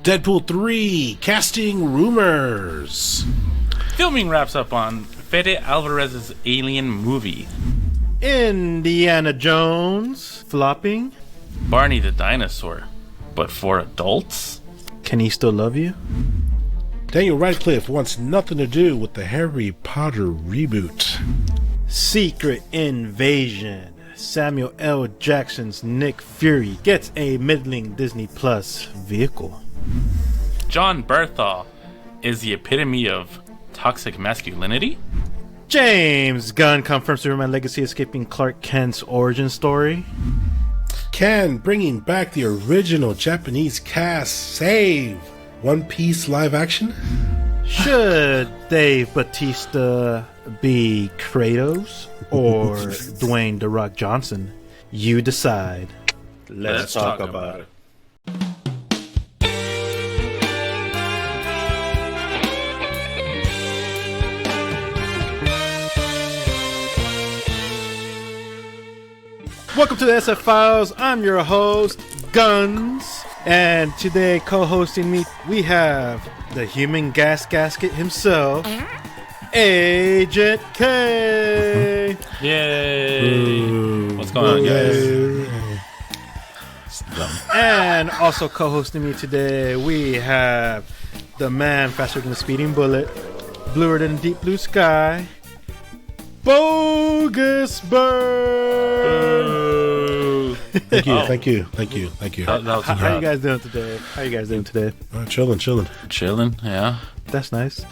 Deadpool 3, casting rumors. Filming wraps up on Fede Álvarez's Alien movie. Indiana Jones flopping. Barney the dinosaur, but for adults? Can he still love you? Daniel Radcliffe wants nothing to do with the Harry Potter reboot. Secret Invasion. Samuel L. Jackson's Nick Fury gets a middling Disney Plus vehicle. Jon Bernthal is the epitome of toxic masculinity? James Gunn confirms Superman Legacy escaping Clark Kent's origin story. Can bringing back the original Japanese cast save One Piece live action? Should Dave Bautista be Kratos or Dwayne "The Rock" Johnson? You decide. Let's talk about it. Welcome to the ESE Files. I'm your host, Guns. And today, co-hosting me, we have the human gas gasket himself, Agent K. Yay! What's going on, guys? And also co-hosting me today, we have the man faster than a speeding bullet, bluer than deep blue sky, Bogus Bird. Thank you. How you guys doing today? Chilling. Yeah. That's nice.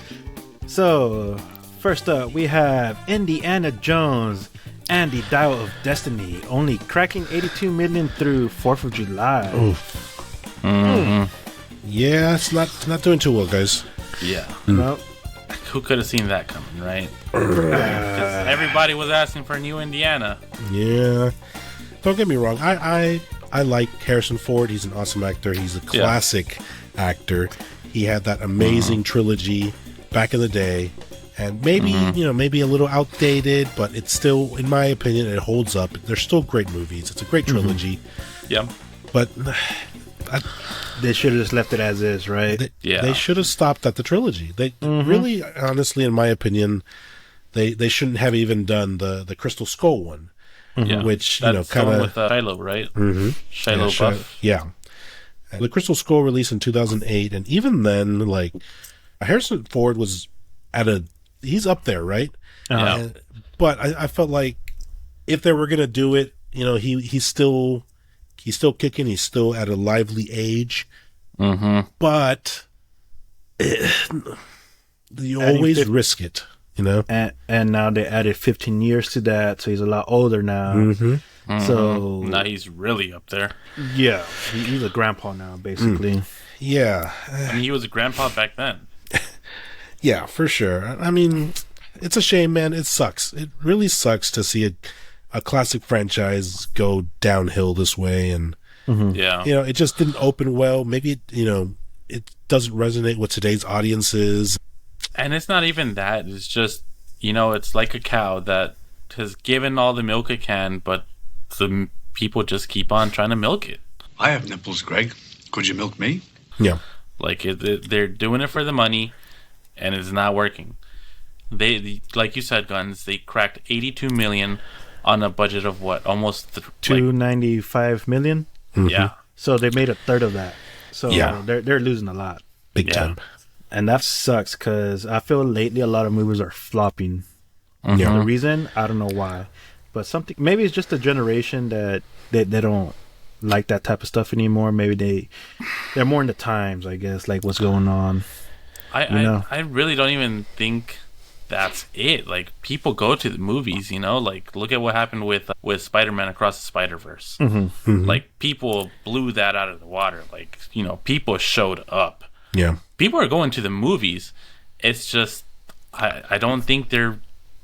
So, first up, we have Indiana Jones and the Dial of Destiny, only cracking 82 million through 4th of July. Oof. Yeah, it's not doing too well, guys. Yeah. Well, Who could have seen that coming, right? 'Cause everybody was asking for new Indiana. Yeah. Don't get me wrong. I like Harrison Ford. He's an awesome actor. He's a classic actor. He had that amazing trilogy back in the day. And maybe, maybe a little outdated, but it's still, in my opinion, it holds up. They're still great movies. It's a great trilogy. Yeah. But they should have just left it as is, right? They should have stopped at the trilogy. They really, honestly, in my opinion, they shouldn't have even done the Crystal Skull one. Yeah. Which, that's kind of with Shiloh, right? Shiloh Buff. Yeah. The Crystal Skull released in 2008, and even then, like, Harrison Ford was he's up there, right? Yeah. But I felt like if they were gonna do it, he's still kicking. He's still at a lively age. But you always risk it, And now they added 15 years to that, so he's a lot older now. So now he's really up there. Yeah, he's a grandpa now, basically. Yeah. I mean, he was a grandpa back then. Yeah, for sure. I mean, it's a shame, man. It sucks. It really sucks to see a classic franchise go downhill this way, and Yeah. it just didn't open well. Maybe it doesn't resonate with today's audiences. And it's not even that. It's just, it's like a cow that has given all the milk it can, but the people just keep on trying to milk it. I have nipples, Greg. Could you milk me? Yeah. Like, they're doing it for the money, and it's not working. They like you said, Guns, they cracked 82 million on a budget of what? Almost 295 million? Yeah. So they made a third of that. So they're losing a lot. Big time. And that sucks because I feel lately a lot of movies are flopping. Yeah. The reason, I don't know why. But maybe it's just a generation that they don't like that type of stuff anymore. Maybe they're more in the times, I guess, like what's going on. I really don't even think that's it. Like, people go to the movies, like, look at what happened with Spider-Man Across the Spider-Verse. Like, people blew that out of the water. Like, people showed up. Yeah. People are going to the movies. It's just, I don't think they're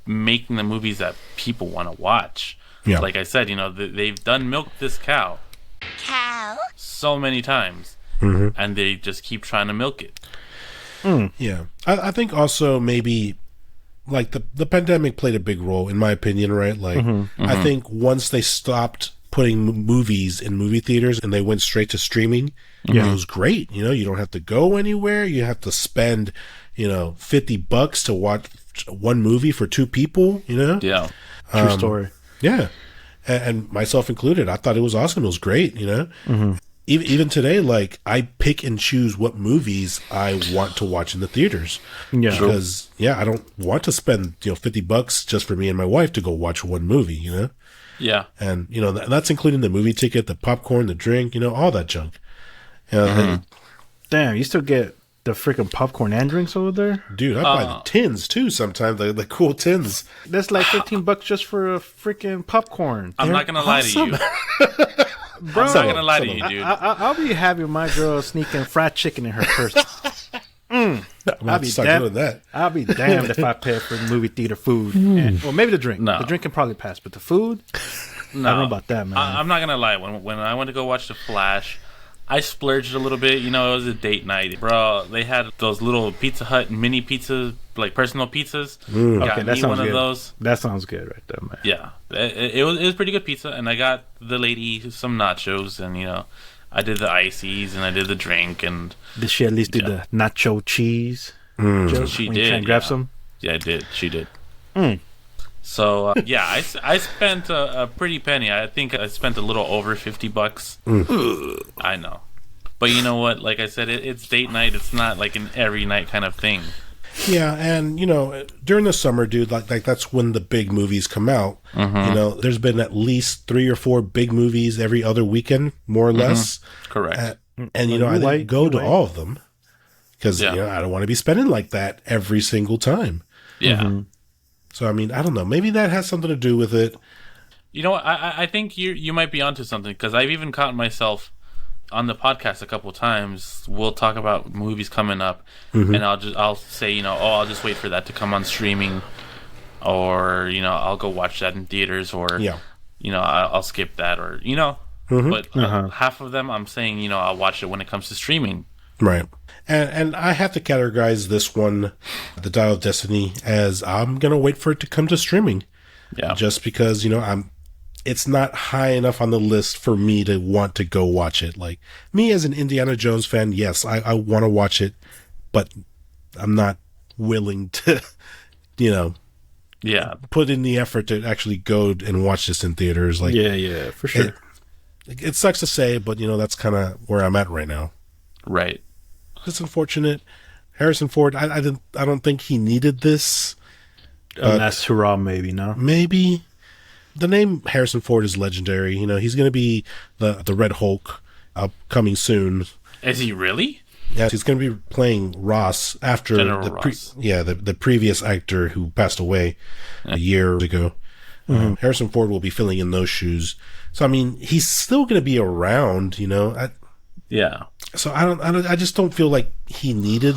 making the movies that people want to watch. Yeah. Like I said, they've done Milk This Cow so many times, and they just keep trying to milk it. Yeah. I think also maybe, like, the pandemic played a big role, in my opinion, right? Like, I think once they stopped putting movies in movie theaters and they went straight to streaming. Yeah, it was great. You know, you don't have to go anywhere. You have to spend, $50 to watch one movie for two people. You know, Yeah. True story. yeah, and myself included. I thought it was awesome. It was great. You know, even today, like I pick and choose what movies I want to watch in the theaters. Yeah. Because I don't want to spend $50 just for me and my wife to go watch one movie. You know. Yeah. And, that's including the movie ticket, the popcorn, the drink, all that junk. And, Damn, you still get the freaking popcorn and drinks over there? dude, I buy the tins too sometimes, the cool tins. That's like $15 just for a freaking popcorn. I'm not going to lie to you. Bro, I'm not going to lie to you, dude. I'll be having my girl sneaking fried chicken in her purse. I'm I'll be start doing that. I'll be damned if I pay for movie theater food. Well, maybe the drink. No. The drink can probably pass, but the food, No. I don't know about that, man. I'm not going to lie. When I went to go watch The Flash, I splurged a little bit. It was a date night. Bro, they had those little Pizza Hut mini pizzas, like personal pizzas. Got that me sounds one good. of those. That sounds good right there, man. Yeah. It was pretty good pizza. And I got the lady some nachos. And, I did the ices and I did the drink. And Did she at least do the nacho cheese? Joke she when you try did. and grab Yeah. some? Yeah, I did. She did. So, I spent a pretty penny. I think I spent a little over $50. I know. But you know what? Like I said, it's date night. It's not like an every night kind of thing. Yeah, and, during the summer, dude, like that's when the big movies come out. There's been at least 3 or 4 big movies every other weekend, more or less. Correct. And, I didn't go to all of them. Because, I don't want to be spending like that every single time. Yeah. So, I mean, I don't know. Maybe that has something to do with it. You know what? I think you might be onto something, because I've even caught myself on the podcast a couple of times. We'll talk about movies coming up, and I'll say, I'll just wait for that to come on streaming, or I'll go watch that in theaters, or I'll skip that, or But half of them, I'm saying, I'll watch it when it comes to streaming. Right. And I have to categorize this one, The Dial of Destiny, as I'm going to wait for it to come to streaming. Yeah. Just because, it's not high enough on the list for me to want to go watch it. Like, me as an Indiana Jones fan, yes, I want to watch it, but I'm not willing to, put in the effort to actually go and watch this in theaters. Like, Yeah, for sure. It sucks to say, but, that's kind of where I'm at right now. Right. It's unfortunate. Harrison Ford, I don't think he needed this. Last hurrah, maybe, no? Maybe. The name Harrison Ford is legendary. He's going to be the Red Hulk upcoming soon. Is he really? Yeah, he's going to be playing Ross after the previous actor who passed away a year ago. Harrison Ford will be filling in those shoes. So, I mean, he's still going to be around, Yeah. So I just don't feel like he needed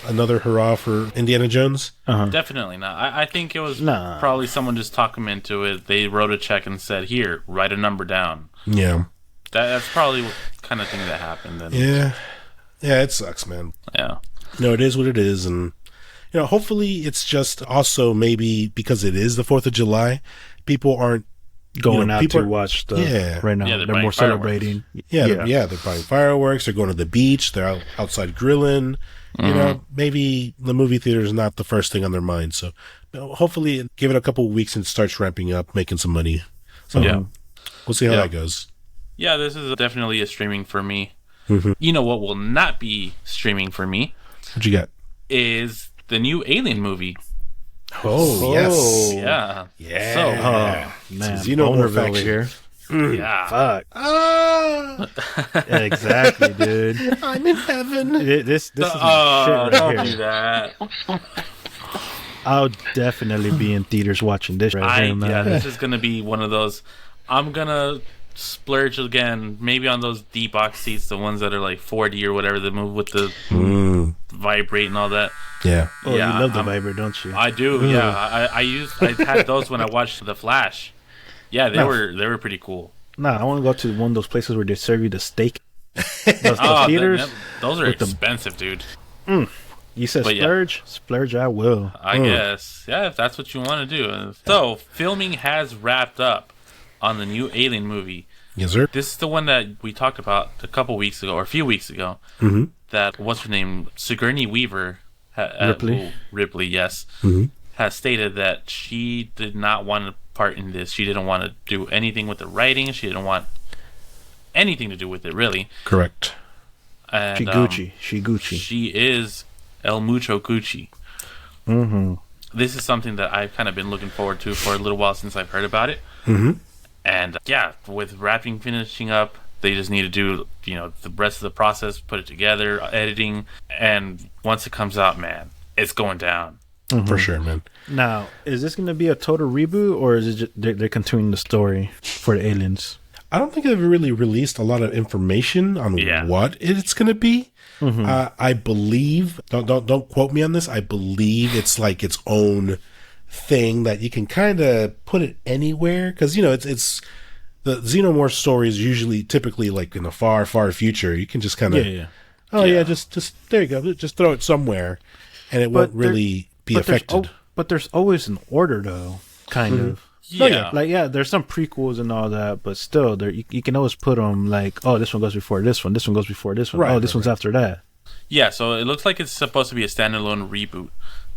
another hurrah for Indiana Jones. Definitely not. I think it was probably someone just talked him into it. They wrote a check and said, "Here, write a number down." Yeah. That's probably what kind of thing that happened. And, Yeah, it sucks, man. Yeah. It is what it is, and hopefully it's just also maybe because it is the 4th of July, people aren't Going out to watch stuff right now. Yeah, they're buying more fireworks. celebrating. They're buying fireworks, they're going to the beach, they're outside grilling. Maybe the movie theater is not the first thing on their mind. So hopefully give it a couple of weeks and it starts ramping up, making some money. So we'll see how that goes. Yeah, this is definitely a streaming for me. You know what will not be streaming for me? What you got? Is the new Alien movie. Oh, yes. Yeah. Yeah. So, man, Xenomorph over action. here. Yeah. Fuck. Ah, Exactly, dude. I'm in heaven. This is my shit don't right do here. that. I'll definitely be in theaters watching this right here, man. Yeah, this is gonna be one of those. I'm gonna splurge again, maybe on those D-box seats, the ones that are like 4D or whatever, that move with the vibrate and all that. Yeah. Oh, Yeah, you love the I'm- vibrator, don't you? I do, yeah. I had those when I watched The Flash. Yeah, they were pretty cool. Nah, I want to go to one of those places where they serve you the steak. Those theaters. Those are with the- expensive, dude. You said But yeah. splurge? Splurge, I will. I guess. Yeah, if that's what you want to do. So, filming has wrapped up on the new Alien movie. Yes, sir. This is the one that we talked about a couple weeks ago, or a few weeks ago. That, what's her name? Sigourney Weaver. Ripley, yes. Has stated that she did not want a part in this. She didn't want to do anything with the writing. She didn't want anything to do with it, really. Correct. And, She Gucci. She is El Mucho Gucci. This is something that I've kind of been looking forward to for a little while since I've heard about it. And yeah, with finishing up, they just need to do, the rest of the process, put it together, editing, and once it comes out, man, it's going down. For sure, man. Now, is this going to be a total reboot, or is it just they're continuing the story for the aliens? I don't think they've really released a lot of information on what it's going to be. I believe, don't quote me on this, I believe it's like its own thing that you can kind of put it anywhere, because it's the Xenomorph story is typically like in the far future. You can just kind of just there you go, just throw it somewhere and it won't really be affected. But there's always an order, though, kind of. There's some prequels and all that, but still, you can always put them like, oh, this one goes before this one goes before this one, this one's after that. Yeah, so it looks like it's supposed to be a standalone reboot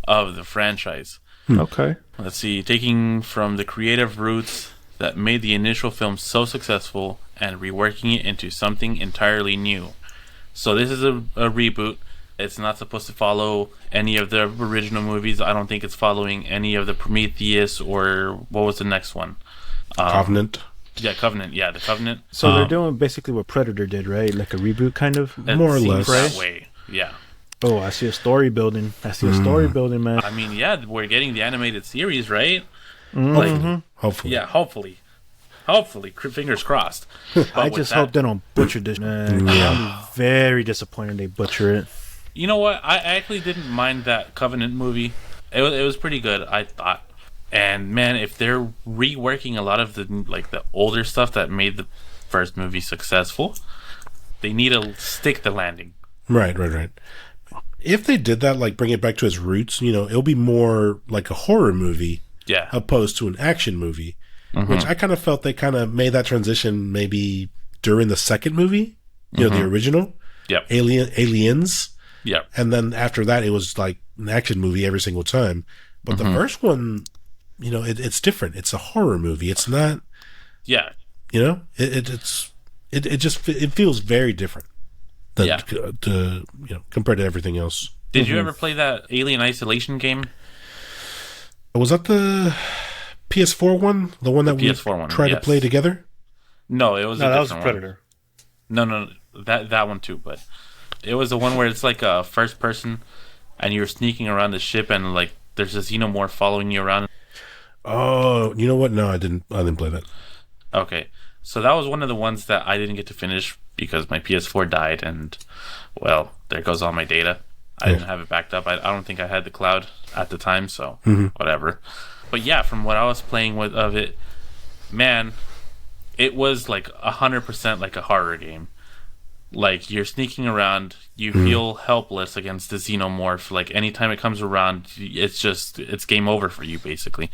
of the franchise. Okay. Let's see, taking from the creative roots that made the initial film so successful and reworking it into something entirely new. So this is a reboot. It's not supposed to follow any of the original movies. I don't think it's following any of the Prometheus or what was the next one? Covenant. Yeah, Covenant. Yeah, the Covenant. So they're doing basically what Predator did, right? Like a reboot, kind of? More or less. That way. Yeah. Oh, I see a story building. Man. I mean, yeah, we're getting the animated series, right? Hopefully. Yeah, hopefully. Fingers crossed. I just hope they don't butcher this, man. I'm very disappointed they butcher it. You know what? I actually didn't mind that Covenant movie. It was pretty good, I thought. And man, if they're reworking a lot of the older stuff that made the first movie successful, they need to stick the landing. Right. If they did that, like bring it back to its roots, it'll be more like a horror movie, opposed to an action movie. Which I kind of felt they kind of made that transition maybe during the second movie, the original, Aliens. Yep. And then after that, it was like an action movie every single time. But the first one, it's different. It's a horror movie. It's not. Yeah. It feels very different. Compared to everything else. Did you ever play that Alien Isolation game? Was that the PS4 one? The one that we tried to play together? No, it was that was Predator. No, that one too, but it was the one where it's like a first person and you're sneaking around the ship and like there's a xenomorph following you around. Oh, you know what? No, I didn't play that. Okay. So that was one of the ones that I didn't get to finish because my PS4 died and well, there goes all my data. I didn't have it backed up. I don't think I had the cloud at the time, so whatever. But yeah, from what I was playing of it, man, it was like 100% like a horror game. Like you're sneaking around, you feel helpless against the xenomorph. Like anytime it comes around, it's game over for you basically.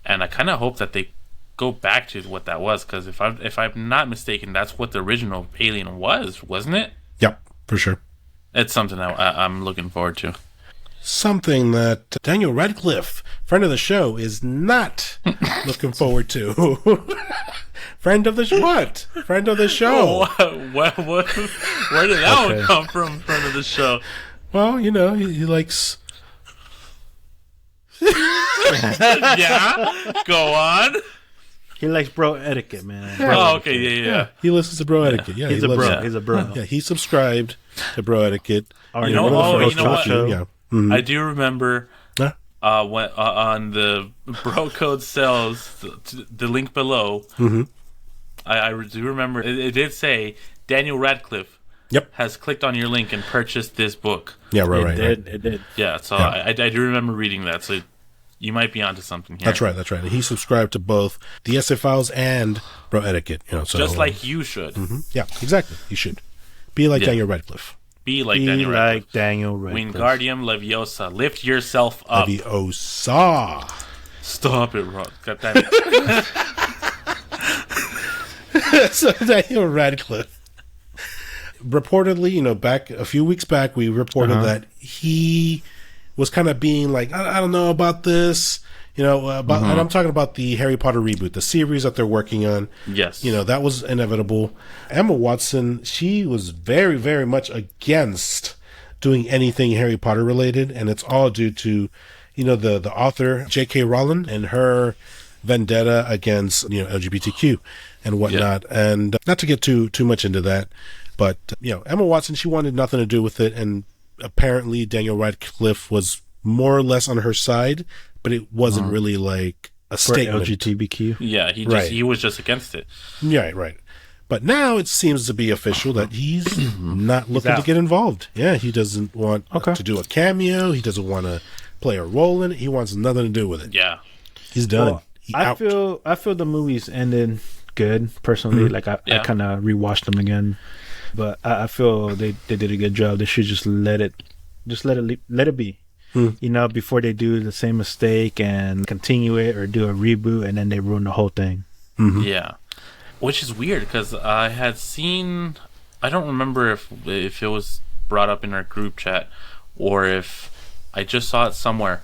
And I kind of hope that they go back to what that was, because if I'm not mistaken, that's what the original Alien was, wasn't it? Yep, for sure. It's something that I'm looking forward to. Something that Daniel Radcliffe, friend of the show, is not looking forward to. Friend of the what? Friend of the show. What? Where did that one come from? Friend of the show. Well, he likes. Yeah. Go on. He likes bro etiquette, man. Oh, okay, yeah. He listens to bro etiquette. Yeah, he's a bro. He's a bro. Yeah, he subscribed to bro etiquette. You know what? Yeah. I do remember when on the bro code cells, the link below. I do remember it did say Daniel Radcliffe. Has clicked on your link and purchased this book. Yeah, right. It did. Yeah, so yeah. I do remember reading that. So you might be onto something here. That's right. He subscribed to both the ESE Files and Bro Etiquette. So just like you should. Yeah, exactly. You should be like Daniel Radcliffe. Be like Daniel Radcliffe. Wingardium Leviosa. Lift yourself up. Leviosa. Stop it, Ron. God damn it. So Daniel Radcliffe, reportedly, back a few weeks back, we reported that he was kind of being like, I don't know about this, and I'm talking about the Harry Potter reboot, the series that they're working on. Yes. That was inevitable. Emma Watson, she was very, very much against doing anything Harry Potter related, and it's all due to, the author, J.K. Rowling, and her vendetta against, LGBTQ and whatnot. Yeah. And not to get too much into that, but, Emma Watson, she wanted nothing to do with it, and apparently Daniel Radcliffe was more or less on her side, but it wasn't really like a statement. LGBTQ. Yeah, he was just against it. Yeah, right. But now it seems to be official that he's not looking to get involved. Yeah, he doesn't want to do a cameo. He doesn't want to play a role in it. He wants nothing to do with it. Yeah. He's done. Well, I feel the movies ended good, personally. Like, I kind of rewatched them again. But I feel they did a good job. They should just let it be. Before they do the same mistake and continue it or do a reboot and then they ruin the whole thing. Mm-hmm. Yeah. Which is weird because I had seen, I don't remember if it was brought up in our group chat or if I just saw it somewhere.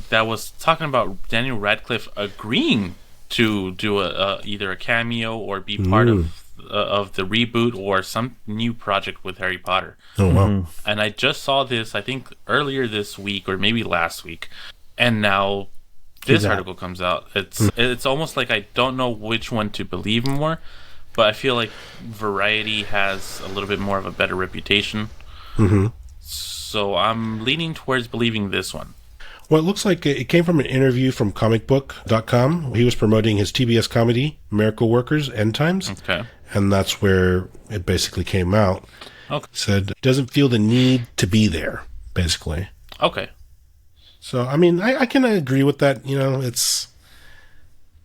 That was talking about Daniel Radcliffe agreeing to do either a cameo or be part of the reboot or some new project with Harry Potter. Oh wow! And I just saw this, I think earlier this week or maybe last week, and now this article comes out. It's almost like I don't know which one to believe more, but I feel like Variety has a little bit more of a better reputation. Mm-hmm. So I'm leaning towards believing this one. Well, it looks like it came from an interview from comicbook.com. He was promoting his TBS comedy, Miracle Workers, End Times. Okay. And that's where it basically came out. Okay. Said, doesn't feel the need to be there, basically. Okay. So, I mean, I can agree with that.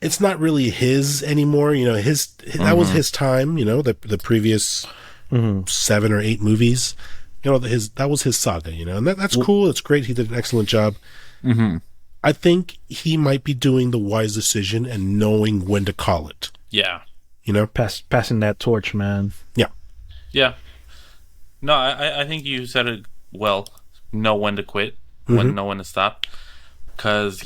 It's not really his anymore. That was his time, the previous 7 or 8 movies. That was his saga, and that's cool. It's great. He did an excellent job. Mm-hmm. I think he might be doing the wise decision and knowing when to call it. Yeah. Passing that torch, man. Yeah. Yeah. No, I think you said it well. Know when to quit, know when to stop. Because,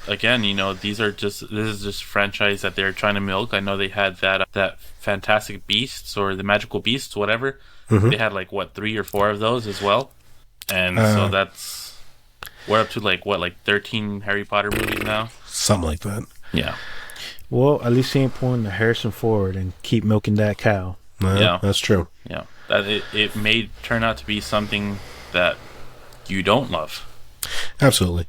again, this is just a franchise that they're trying to milk. I know they had that Fantastic Beasts or the Magical Beasts, whatever. Mm-hmm. They had 3 or 4 of those as well. And so we're up to 13 Harry Potter movies now. Something like that. Yeah. Well, at least he ain't pulling the Harrison Ford and keep milking that cow. Yeah, that's true. Yeah. That it may turn out to be something that you don't love. Absolutely.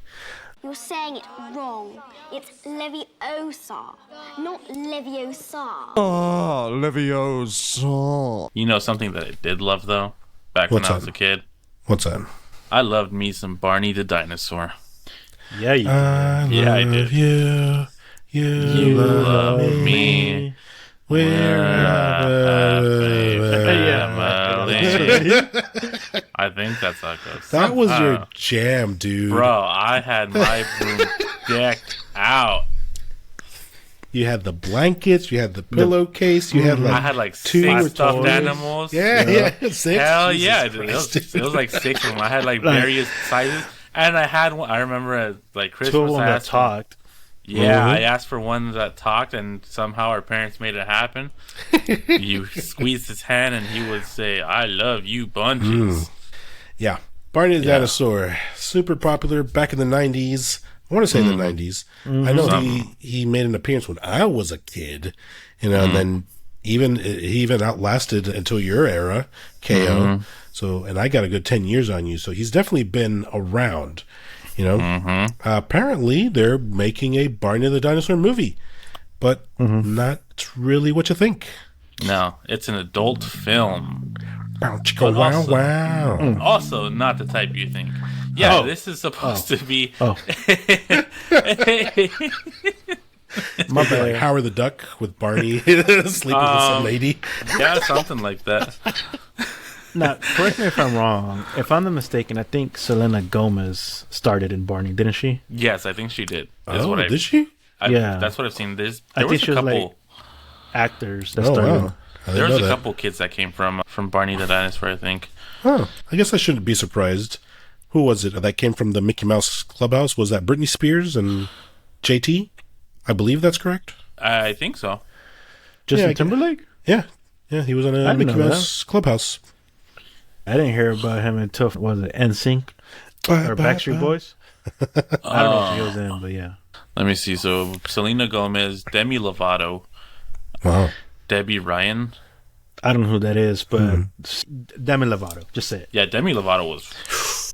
You're saying it wrong. It's Leviosa, not Leviosa. Oh, Leviosa. Something that I did love, though, back when I was a kid? What's that? I loved me some Barney the dinosaur. Yeah, you did. I did. You love me. We're I think that's how it goes. That was your jam, dude. Bro, I had my room decked out. You had the blankets, you had the pillowcase, you had I had 2 6 stuffed animals. Yeah, 6. Hell Jesus yeah, Christ, dude. It was 6 of them. I had various sizes, and I had one. I remember at Christmas. 2 of them that talked. Yeah, I asked for one that talked, and somehow our parents made it happen. You squeeze his hand, and he would say, "I love you, bunches." Yeah, Barney the Dinosaur, super popular back in the 90s. I want to say the 90s. I know he made an appearance when I was a kid, and then he even outlasted until your era, KO. So, and I got a good 10 years on you. So he's definitely been around. Apparently they're making a Barney the Dinosaur movie, but not really what you think. No, it's an adult film. Bow, chicka, wow, wow. Also, not the type you think. Yeah, this is supposed to be. My bad. Like Howard the Duck with Barney sleeping with some lady. Yeah, something like that. Now, correct me if I'm wrong. If I'm not mistaken, I think Selena Gomez started in Barney, didn't she? Yes, I think she did. Did she? Yeah, that's what I've seen. There I was think a she was couple. actors that started. Wow. There was a couple kids that came from Barney the Dinosaur, I think. Huh. I guess I shouldn't be surprised. Who was it that came from the Mickey Mouse Clubhouse? Was that Britney Spears and JT? I believe that's correct. I think so. Justin Timberlake? Yeah. Yeah, he was on a Mickey Mouse Clubhouse. I didn't hear about him until, was it NSYNC or Backstreet Boys? I don't know if he was in, but yeah. Let me see. So, Selena Gomez, Demi Lovato, Wow. Debbie Ryan. I don't know who that is, but Demi Lovato. Just say it. Yeah, Demi Lovato was...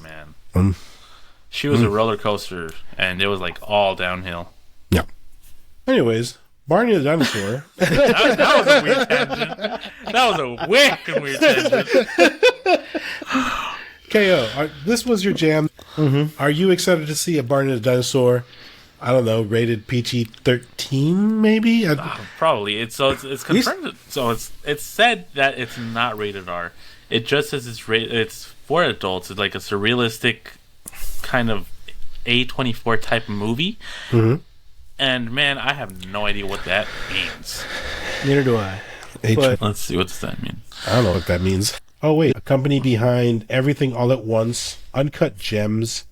man. She was a roller coaster, and it was like all downhill. Yeah. Anyways, Barney the Dinosaur. that was a weird tangent. That was a wicked weird tangent. KO, this was your jam. Mm-hmm. Are you excited to see a Barney the Dinosaur? I don't know, rated PG-13, maybe? Probably. It's confirmed. So it's said that it's not rated R. It just says it's for adults. It's like a surrealistic kind of A24 type of movie. Mm-hmm. And man, I have no idea what that means. Neither do I. Let's see, what does that mean? I don't know what that means. Oh wait, a company behind Everything All at Once, Uncut Gems,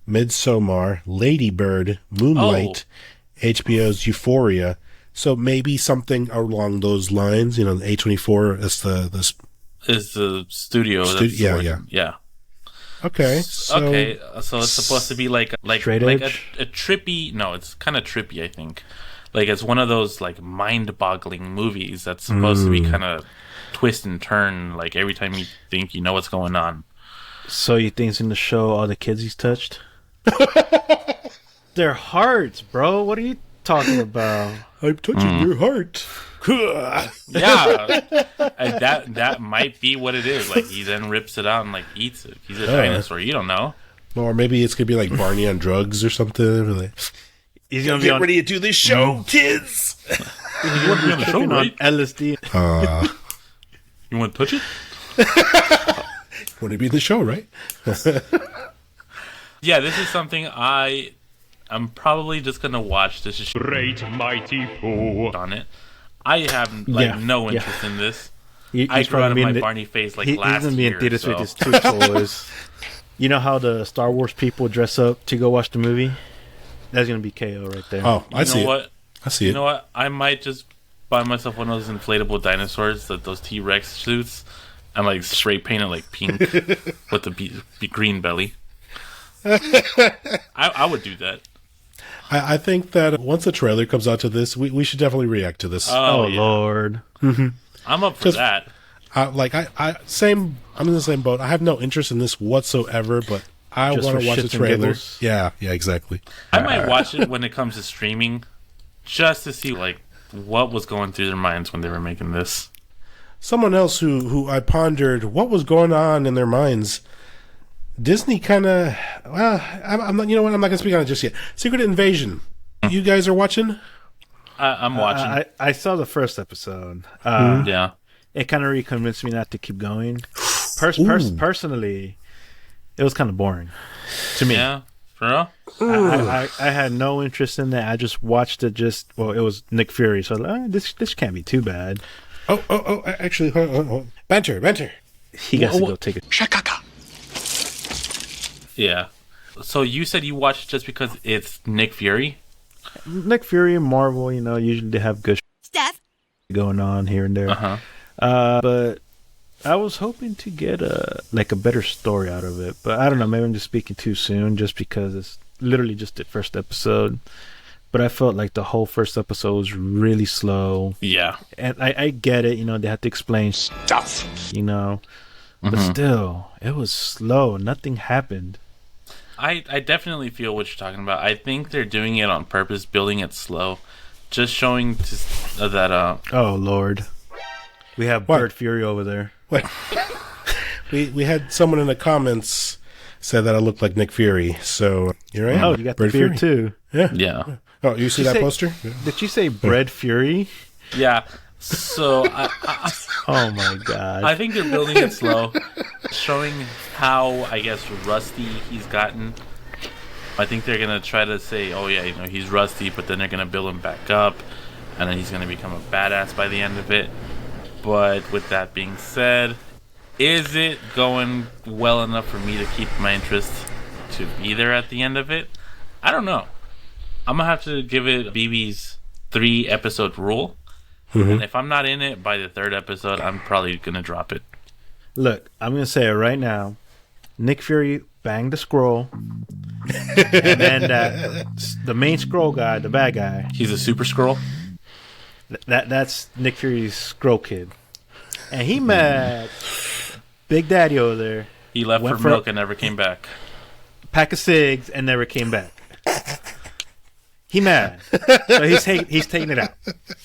Midsommar, Lady Bird, Moonlight, HBO's Euphoria. So maybe something along those lines. You know, the A24 is the studio. Yeah. Okay. So it's supposed to be like a trippy. No, it's kind of trippy. I think, like it's one of those like mind-boggling movies that's supposed to be kind of twist and turn. Like every time you think you know what's going on. So you think it's in the show all the kids he's touched? Their hearts, bro. What are you talking about? I'm touching your heart. Yeah, and that might be what it is. Like he then rips it out and like eats it. He's a dinosaur. You don't know. Or maybe it's gonna be like Barney on drugs or something. Like, he's gonna get ready to do this show, kids. You want to be on the show, right? LSD. You want to touch it? Want to be in the show, right? Yeah, this is something I'm probably just gonna watch. This is Great Mighty Pooh on it. I have no interest in this. I He's grew out of my the, Barney face last he's gonna be year. in theaters with his two toys. You know how the Star Wars people dress up to go watch the movie? That's gonna be KO right there. Oh, I see it. I see it. You know what? I might just buy myself one of those inflatable dinosaurs, those T-Rex suits, and like spray paint it like pink with the green belly. I would do that. I think that once the trailer comes out to this, we should definitely react to this. Oh yeah. Lord. Mm-hmm. I'm up for that. I'm in the same boat. I have no interest in this whatsoever, but I want to watch the trailer. Yeah, exactly. I might watch it when it comes to streaming, just to see like what was going through their minds when they were making this. Someone else who I pondered what was going on in their minds. Disney kind of, I'm not. You know what? I'm not gonna speak on it just yet. Secret Invasion. You guys are watching? I'm watching. I saw the first episode. Yeah, it kind of convinced me not to keep going. Personally, it was kind of boring to me. Yeah, for real. I had no interest in that. I just watched it. It was Nick Fury, so I was like, this can't be too bad. Oh! Actually, hold on. Banter. He got to go take it. Shakaka. Yeah. So you said you watched just because it's Nick Fury? Nick Fury and Marvel, usually they have good stuff going on here and there. Uh-huh. But I was hoping to get a better story out of it. But I don't know, maybe I'm just speaking too soon just because it's literally just the first episode. But I felt like the whole first episode was really slow. Yeah. And I get it, they had to explain stuff, But still, it was slow. Nothing happened. I definitely feel what you're talking about. I think they're doing it on purpose, building it slow, just showing that. Oh Lord, we have Bird Fury over there. What? we had someone in the comments said that I looked like Nick Fury. So you're right. Oh, you got Bird the beard too. Yeah. Oh, you see that poster? Did you say Bread Fury? Yeah. So, oh my God! I think they're building it slow, showing how I guess rusty he's gotten I think they're gonna try to say, oh yeah, he's rusty, but then they're gonna build him back up, and then he's gonna become a badass by the end of it. But with that being said, is it going well enough for me to keep my interest to be there at the end of it? I don't know. I'm gonna have to give it BB's 3-episode rule, and if I'm not in it by the 3rd episode, I'm probably gonna drop it. Look, I'm gonna say it right now. Nick Fury banged the scroll, and then the main scroll guy, the bad guy. He's a super scroll. That's Nick Fury's scroll kid, and he mad. Big Daddy over there. He left for milk and never came back. Pack of cigs and never came back. He mad. So he's taking it out.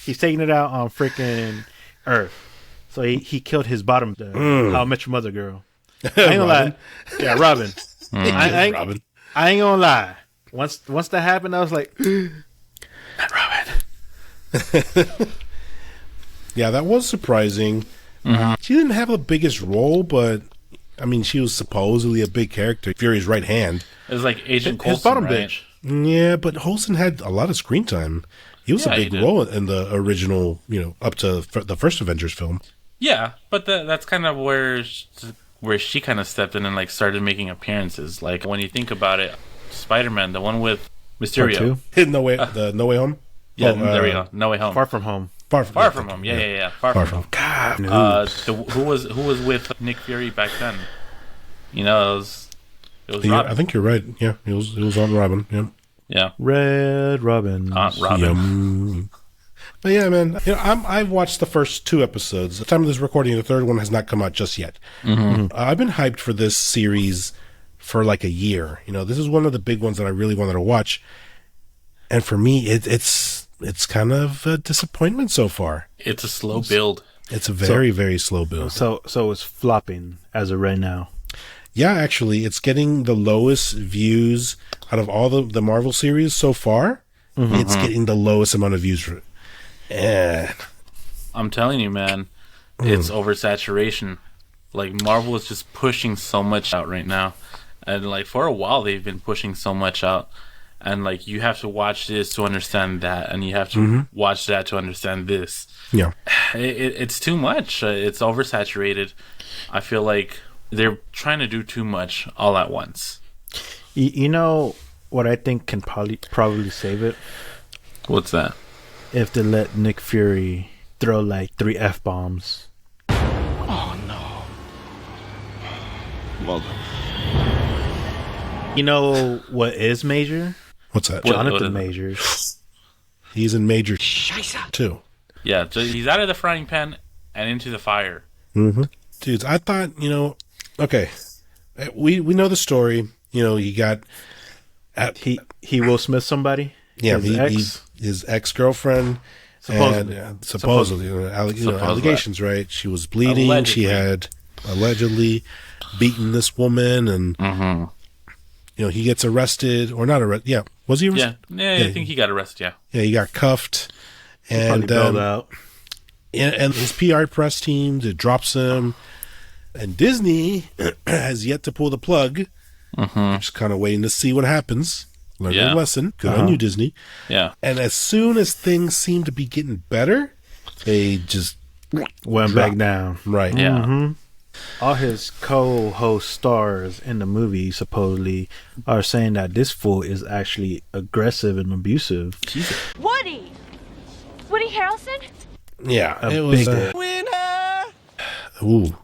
He's taking it out on freaking Earth. So he killed his bottom. How I Met Your Mother girl. I ain't gonna lie. Yeah, Robin. Robin. I ain't gonna lie. Once that happened, I was like, not Robin. Yeah, that was surprising. She didn't have the biggest role, but I mean, she was supposedly a big character. Fury's right hand. It was like Agent His Coulson, bottom right? bitch. Yeah, but Coulson had a lot of screen time. He was a big role in the original, up to the first Avengers film. Yeah, but that's kind of where she kind of stepped in and like started making appearances. Like when you think about it, Spider-Man, the one with Mysterio, No Way Home. Yeah, there we go. No Way Home. Far From Home. Far from home. Yeah. Far from home. God, who was with Nick Fury back then? It was Robin. I think you're right. Yeah, it was on Robin. Yeah. Red Robin. Aunt Robin. But yeah, man, I've watched the first 2 episodes. At the time of this recording, the 3rd one has not come out just yet. I've been hyped for this series for like a year. This is one of the big ones that I really wanted to watch, and for me, it's kind of a disappointment so far. It's a slow build. It's a very, very slow build. So it's flopping as of right now. Yeah, actually, it's getting the lowest views out of all the Marvel series so far. It's getting the lowest amount of views for it. And I'm telling you, man, it's oversaturation. Like, Marvel is just pushing so much out right now. And, like, for a while, they've been pushing so much out. And, like, you have to watch this to understand that. And you have to watch that to understand this. Yeah. It's too much. It's oversaturated. I feel like they're trying to do too much all at once. You know what I think can probably save it? What's that? If they let Nick Fury throw like 3 F-bombs. Oh, no. Well done. You know what is Major? What's that? Jonathan Majors. He's in Major too. Yeah, so he's out of the frying pan and into the fire. Dudes, I thought, okay, we know the story. You got... He Will Smith somebody? Yeah, his ex-girlfriend. Supposedly. Allegations, right? She was bleeding. Allegedly. She had allegedly beaten this woman, and he gets arrested, or not arrested. Yeah, was he arrested? Yeah, I think he got arrested. Yeah, he got cuffed, and out. And his PR press team drops him, and Disney has yet to pull the plug. Just kind of waiting to see what happens. Learn a lesson. Good on you, Disney. Yeah. And as soon as things seem to be getting better, they just went back down. Right. Yeah. All his co-host stars in the movie supposedly are saying that this fool is actually aggressive and abusive. Woody Harrelson? Yeah. It was winner. Ooh.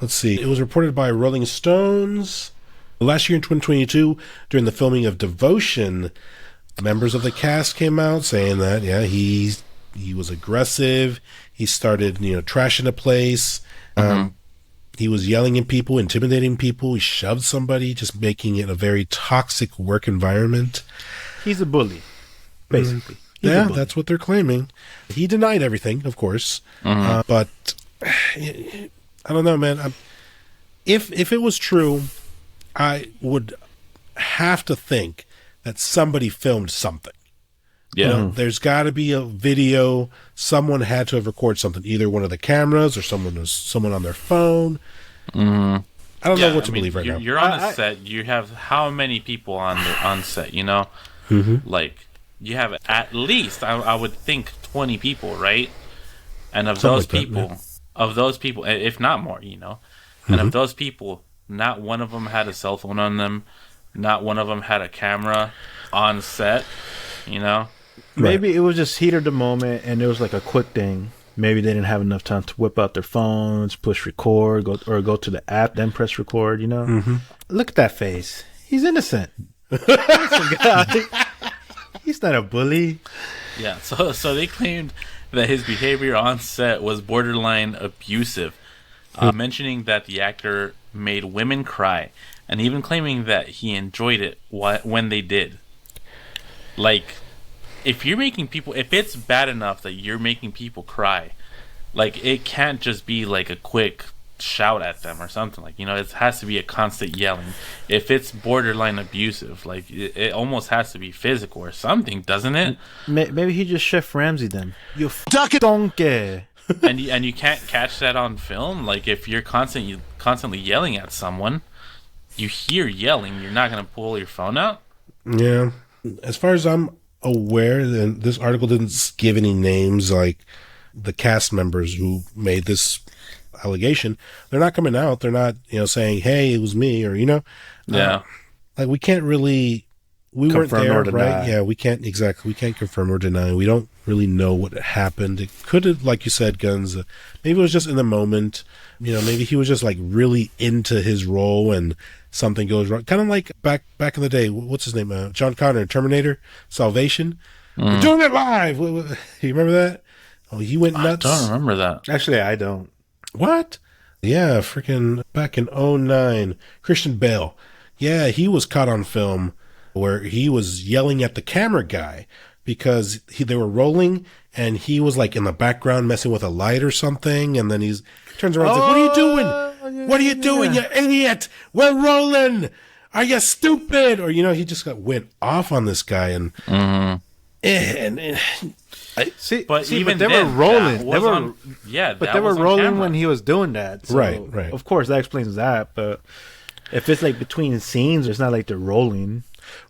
Let's see. It was reported by Rolling Stones. Last year in 2022, during the filming of Devotion, members of the cast came out saying that, he was aggressive. He started, trashing a place. He was yelling at people, intimidating people. He shoved somebody, just making it a very toxic work environment. He's a bully, basically. That's what they're claiming. He denied everything, of course. But I don't know, man. If it was true, I would have to think that somebody filmed something. Yeah. There's got to be a video. Someone had to have recorded something, either one of the cameras or someone on their phone. I don't know what to believe right now. You're on a set. You have how many people on set? You know, like you have at least I would think 20 people, right? And of those people, if not more, you know, and of those people, not one of them had a cell phone on them. Not one of them had a camera on set, you know? Maybe it was just heat of the moment and it was like a quick thing. Maybe they didn't have enough time to whip out their phones, push record, go to the app, then press record, you know? Look at that face. He's innocent. He's not a bully. Yeah, so they claimed that his behavior on set was borderline abusive, mentioning that the actor made women cry, and even claiming that he enjoyed it when they did. Like, if it's bad enough that you're making people cry, like, it can't just be like a quick shout at them or something. Like, you know, it has to be a constant yelling. If it's borderline abusive, like, it almost has to be physical or something, doesn't it? Maybe he just Chef Ramsay them. You fucking donkey. and you can't catch that on film. Like, if you're constantly yelling at someone, you hear yelling, you're not going to pull your phone out? Yeah. As far as I'm aware, this article didn't give any names, like the cast members who made this allegation. They're not coming out. They're not, you know, saying, hey, it was me, or, you know. Yeah. Like, we can't really... We confirm weren't there, or deny. right? Yeah, we can't confirm or deny. We don't really know what happened. It could have, like you said, Guns, maybe it was just in the moment. You know, maybe he was just like really into his role and something goes wrong. Kind of like back in the day, what's his name? John Connor, Terminator, Salvation. We're doing it live. You remember that? Oh, he went nuts. I don't remember that. Actually, I don't. What? Yeah, freaking back in 2009. Christian Bale. Yeah, he was caught on film where he was yelling at the camera guy because they were rolling and he was like in the background messing with a light or something, and then he turns around and says, what are you doing? What are you doing, you idiot? We're rolling. Are you stupid? Or, you know, he just went off on this guy and But they were rolling. They were rolling when he was doing that. So right. Of course, that explains that. But if it's like between scenes, it's not like they're rolling.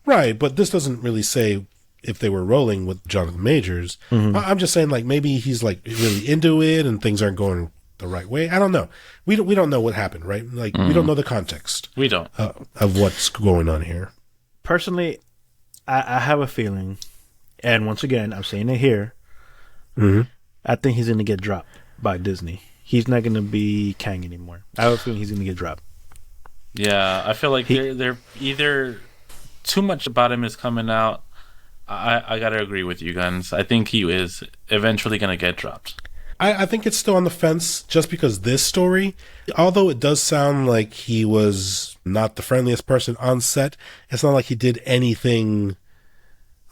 Right, but this doesn't really say if they were rolling with Jonathan Majors. I'm just saying, like, maybe he's like really into it and things aren't going the right way. I don't know. We don't know what happened, right? Like, we don't know the context. We don't of what's going on here. Personally, I have a feeling, and once again, I'm saying it here. I think he's going to get dropped by Disney. He's not going to be Kang anymore. I have a feeling he's going to get dropped. Yeah, I feel like they're either too much about him is coming out. I gotta agree with you, Guns. I think he is eventually gonna get dropped. I think it's still on the fence just because this story, although it does sound like he was not the friendliest person on set, it's not like he did anything.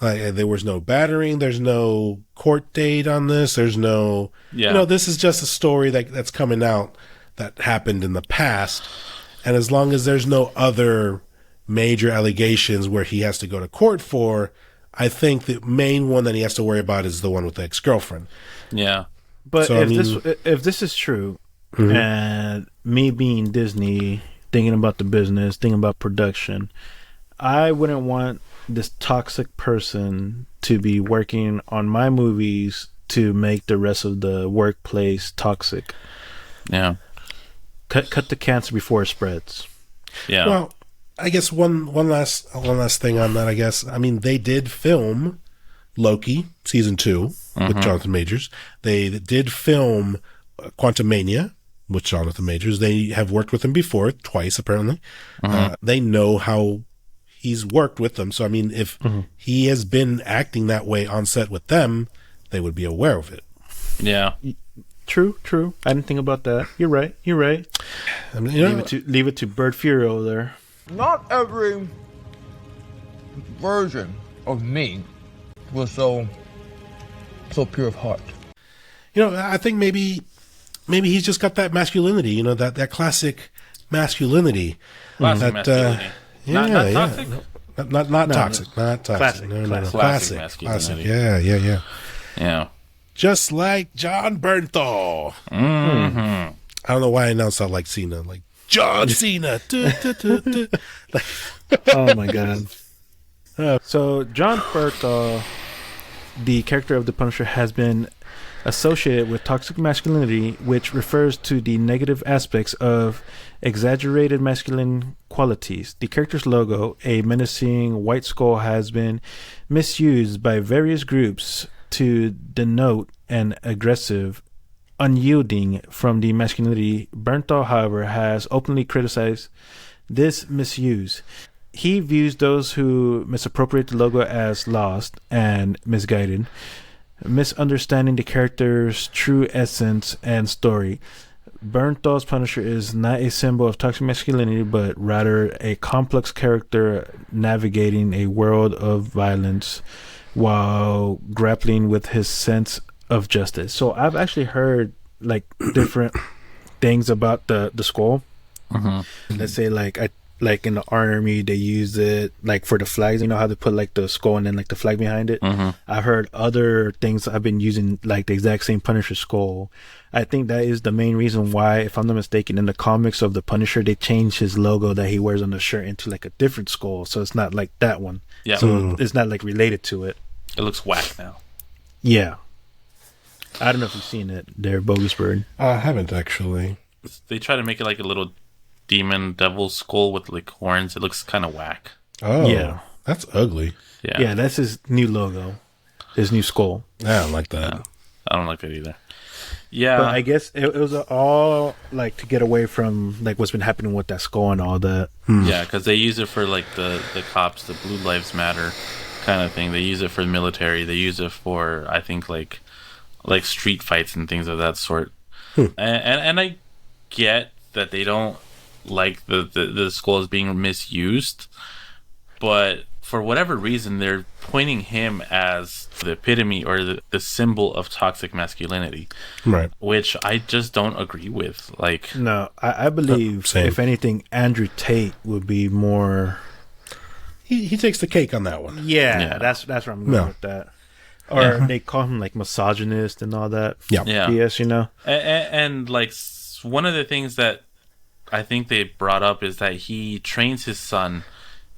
Like, there was no battering, there's no court date on this, there's no... You know, this is just a story that's coming out that happened in the past, and as long as there's no other major allegations where he has to go to court for, I think the main one that he has to worry about is the one with the ex-girlfriend. Yeah. But so, if this is true, and me being Disney, thinking about the business, thinking about production, I wouldn't want this toxic person to be working on my movies to make the rest of the workplace toxic. Yeah. Cut the cancer before it spreads. Yeah. Well, I guess one last thing on that, I guess. I mean, they did film Loki season 2 with Jonathan Majors. They did film Quantumania with Jonathan Majors. They have worked with him before, twice apparently. They know how he's worked with them. So, I mean, if he has been acting that way on set with them, they would be aware of it. Yeah. True. I didn't think about that. You're right. I mean, leave it to Bird Fury over there. Not every version of me was so pure of heart. You know, I think maybe he's just got that masculinity. You know, that classic masculinity. Classic masculinity. Yeah, not toxic. Not toxic. Not toxic. Classic. No. Classic Classic. masculinity. Yeah. Just like Jon Bernthal. I don't know why I announced that like Cena. Like, John Cena. Oh my god. So Jon Bernthal, the character of the Punisher, has been associated with toxic masculinity, which refers to the negative aspects of exaggerated masculine qualities. The character's logo, a menacing white skull, has been misused by various groups to denote an aggressive, unyielding from the masculinity. Bernthal, however, has openly criticized this misuse. He views those who misappropriate the logo as lost and misguided, misunderstanding the character's true essence and story. Bernthal's Punisher is not a symbol of toxic masculinity, but rather a complex character navigating a world of violence while grappling with his sense of justice. So I've actually heard like different things about the skull. Let's say like in the army they use it like for the flags, you know how they put like the skull and then like the flag behind it. I've heard other things. I've been using like the exact same Punisher skull. I think that is the main reason why, if I'm not mistaken, in the comics of the Punisher they changed his logo that he wears on the shirt into like a different skull, so it's not like that one. So it's not like related to it. It looks whack now. Yeah, I don't know if you've seen it there, Bogus Bird. I haven't actually. They try to make it like a little demon devil skull with like horns. It looks kind of whack. Oh, yeah, that's ugly. Yeah, that's his new logo, his new skull. I don't like that. No, I don't like that either. Yeah, but I guess it was all like to get away from like what's been happening with that skull and all that. Yeah, because they use it for like the cops, the Blue Lives Matter kind of thing. They use it for the military. They use it for, I think, like street fights and things of that sort. And I get that they don't like the skull is being misused, but for whatever reason they're pointing him as the epitome or the symbol of toxic masculinity, right? Which I just don't agree with. Like, no, I believe if anything, Andrew Tate would be more. He takes the cake on that one. Yeah. That's where I'm going with that. Or they call him like misogynist and all that. Yeah. BS, you know. And like one of the things that I think they brought up is that he trains his son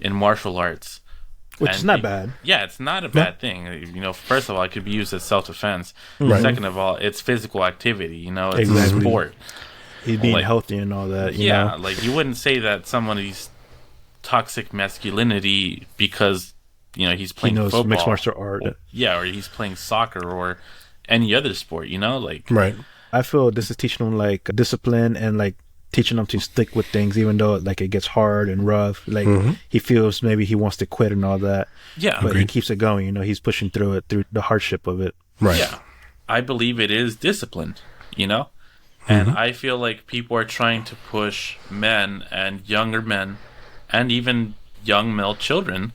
in martial arts, which is not bad. Yeah, it's not a bad thing. You know, first of all, it could be used as self-defense. Right. Second of all, it's physical activity. You know, it's a sport. He's being healthy and all that. You know? Like you wouldn't say that somebody's toxic masculinity because you know he's playing football, mixed martial art. Or he's playing soccer or any other sport. You know, like right. I feel this is teaching him like discipline and like teaching him to stick with things even though like it gets hard and rough. Like he feels maybe he wants to quit and all that. Yeah, but he keeps it going. You know, he's pushing through it, through the hardship of it. Right. Yeah, I believe it is discipline. You know, and I feel like people are trying to push men and younger men and even young male children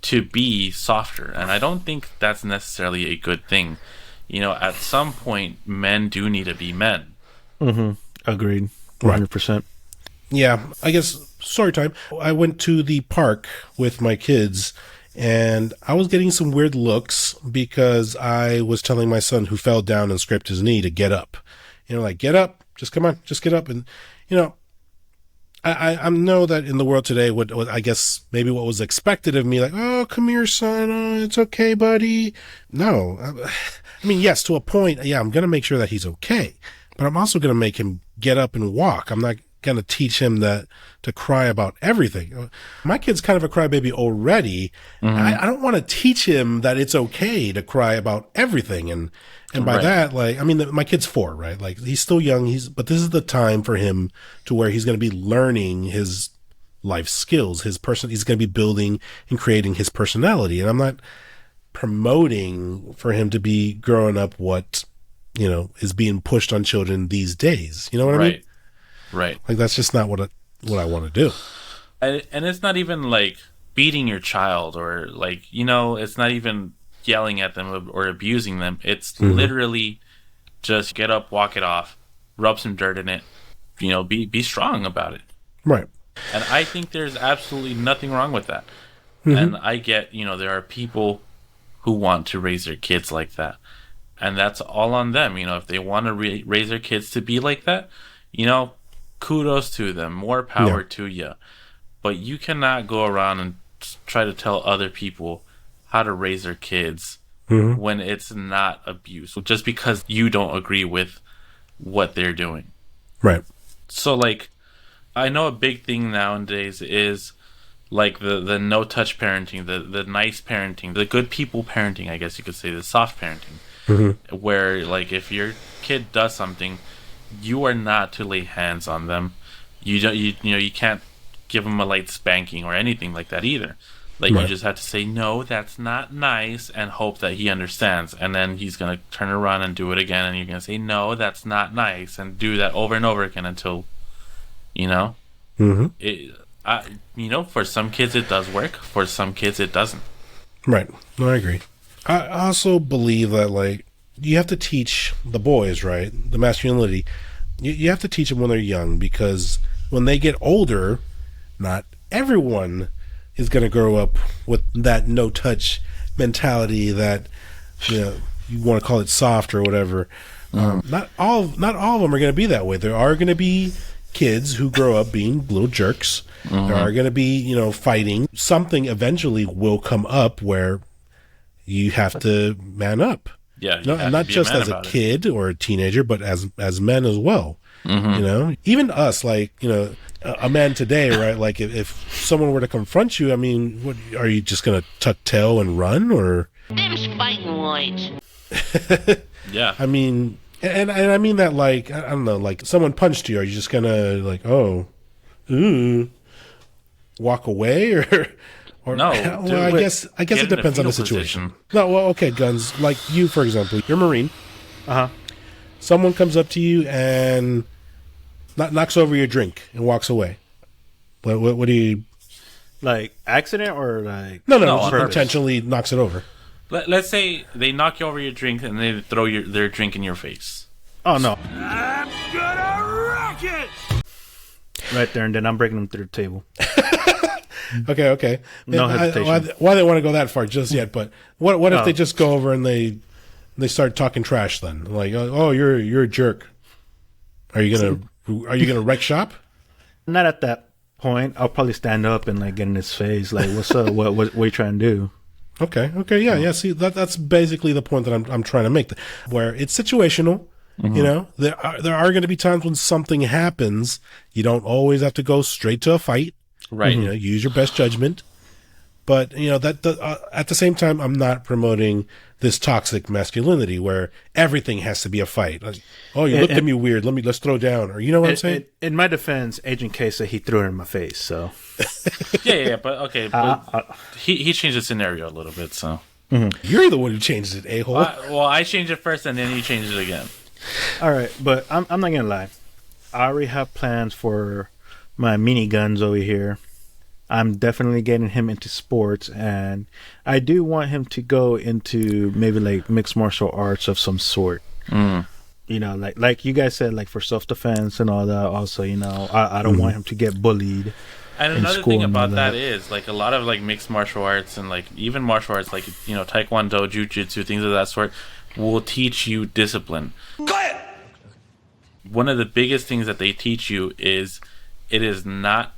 to be softer, and I don't think that's necessarily a good thing. You know, at some point, men do need to be men. Agreed. 100%. Yeah, I guess story time. I went to the park with my kids, and I was getting some weird looks because I was telling my son who fell down and scraped his knee to get up. You know, like, get up, just come on, just get up. And, you know, I know that in the world today, what I guess maybe what was expected of me, like, oh, come here, son, oh, it's okay, buddy. No, I mean, yes, to a point, yeah, I'm going to make sure that he's okay, but I'm also going to make him get up and walk. I'm not going to teach him that to cry about everything. My kid's kind of a crybaby already. I don't want to teach him that it's okay to cry about everything. And by that, like, I mean, my kid's 4, right? Like, he's still young. But this is the time for him to where he's going to be learning his life skills, he's going to be building and creating his personality. And I'm not promoting for him to be growing up what, you know, is being pushed on children these days. You know what I mean? Right. Like, that's just not what I want to do. And it's not even like beating your child or like, you know, it's not even yelling at them or abusing them. It's literally just get up, walk it off, rub some dirt in it, you know, be strong about it. Right. And I think there's absolutely nothing wrong with that. And I get, you know, there are people who want to raise their kids like that. And that's all on them. You know, if they want to raise their kids to be like that, you know, kudos to them. More power to you. But you cannot go around and try to tell other people how to raise their kids when it's not abuse, just because you don't agree with what they're doing. Right. So, like, I know a big thing nowadays is, like, the no-touch parenting, the nice parenting, the good people parenting, I guess you could say, the soft parenting, where, like, if your kid does something, you are not to lay hands on them. You don't, you can't give them a light spanking or anything like that either. Like, you just have to say, no, that's not nice, and hope that he understands. And then he's going to turn around and do it again, and you're going to say, no, that's not nice, and do that over and over again until, you know? For some kids it does work. For some kids it doesn't. Right. No, I agree. I also believe that, like, you have to teach the boys, right? The masculinity. You have to teach them when they're young, because when they get older, not everyone is going to grow up with that no-touch mentality that, you want to call it soft or whatever. Not all of them are going to be that way. There are going to be kids who grow up being little jerks. There are going to be, fighting. Something eventually will come up where you have to man up. Yeah, not just as a kid or a teenager, but as men as well. Even us, like, a man today, right? Like, if someone were to confront you, I mean, what are you just gonna tuck tail and run, or? Them's fighting words. Yeah. I mean, and I mean that, like, I don't know, like, someone punched you, are you just gonna, like, walk away, or no? Well, I guess it depends on the situation. No, well, okay, Guns, like you, for example, you're a Marine. Someone comes up to you and knocks over your drink and walks away. What do you... Like, accident or like... No, just intentionally knocks it over. Let's say they knock you over your drink and they throw their drink in your face. Oh, no. I'm gonna rock it! Right there, and then I'm breaking them through the table. Okay. No hesitation. Why they want to go that far just yet, but what if they just go over and they start talking trash then? Like, oh, you're a jerk. Are you gonna wreck shop? Not at that point. I'll probably stand up and, like, get in his face. Like, what's up? What are you trying to do? Okay. Yeah. See, that's basically the point that I'm trying to make, where it's situational. There are going to be times when something happens. You don't always have to go straight to a fight. Right. Use your best judgment. But, at the same time, I'm not promoting this toxic masculinity where everything has to be a fight. Like, oh, you looked at me weird. Let's throw down. Or, you know what I'm saying? In my defense, Agent K said he threw it in my face, so. Yeah, but okay. But he changed the scenario a little bit, so. You're the one who changed it, a-hole. Well, I changed it first and then you changed it again. All right, but I'm not going to lie. I already have plans for my mini Guns over here. I'm definitely getting him into sports, and I do want him to go into maybe like mixed martial arts of some sort. Like you guys said, like for self-defense and all that. Also, I don't want him to get bullied. And another thing about that is, like, a lot of, like, mixed martial arts and, like, even martial arts, like, taekwondo, jiu-jitsu, things of that sort, will teach you discipline. Quiet! One of the biggest things that they teach you is it is not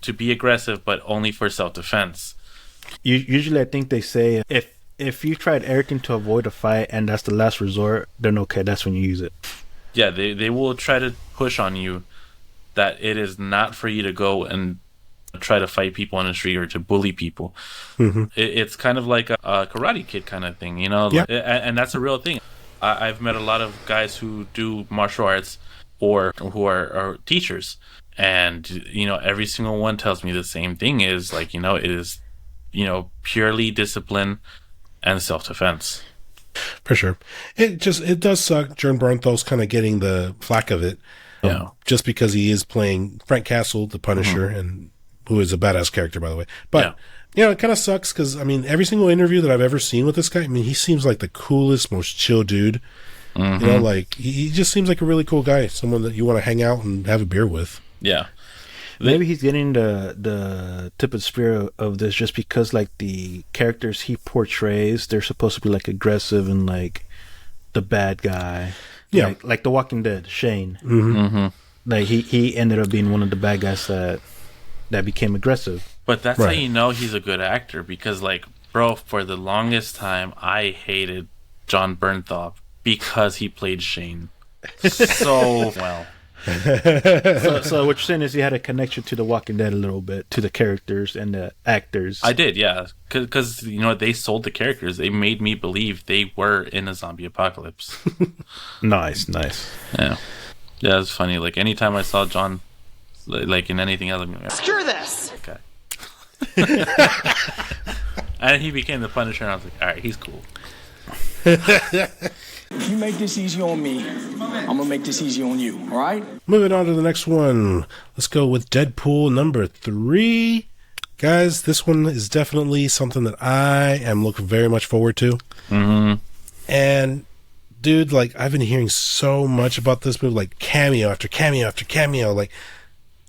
to be aggressive, but only for self-defense. Usually I think they say if you tried everything to avoid a fight and that's the last resort, then okay, that's when you use it. Yeah, they will try to push on you that it is not for you to go and try to fight people on the street or to bully people. It's kind of like a Karate Kid kind of thing, Yeah. And that's a real thing. I've met a lot of guys who do martial arts or who are teachers. And, every single one tells me the same thing is, like, it is, purely discipline and self-defense. For sure. It does suck. Jon Bernthal's kind of getting the flack of it. Just because he is playing Frank Castle, the Punisher, and who is a badass character, by the way. But, it kind of sucks because, I mean, every single interview that I've ever seen with this guy, I mean, he seems like the coolest, most chill dude. Like, he just seems like a really cool guy, someone that you want to hang out and have a beer with. Yeah. Maybe he's getting the tip of the spear of this just because, like, the characters he portrays, they're supposed to be, like, aggressive and, like, the bad guy. Yeah. Like The Walking Dead, Shane. Like he ended up being one of the bad guys that became aggressive. But that's how you know he's a good actor, because, like, bro, for the longest time, I hated Jon Bernthal because he played Shane so well. So what you're saying is you had a connection to The Walking Dead a little bit, to the characters and the actors. I did, yeah, because they sold the characters. They made me believe they were in a zombie apocalypse. Nice. Yeah, it's funny. Like, anytime I saw John, like, in anything else, I'm like, Screw this! Okay. And he became the Punisher, and I was like, all right, he's cool. If you make this easy on me, I'm gonna make this easy on you, all right? Moving on to the next one. Let's go with Deadpool number 3. Guys, this one is definitely something that I am looking very much forward to. Mm-hmm. And, dude, like, I've been hearing so much about this movie, like, cameo after cameo after cameo. Like,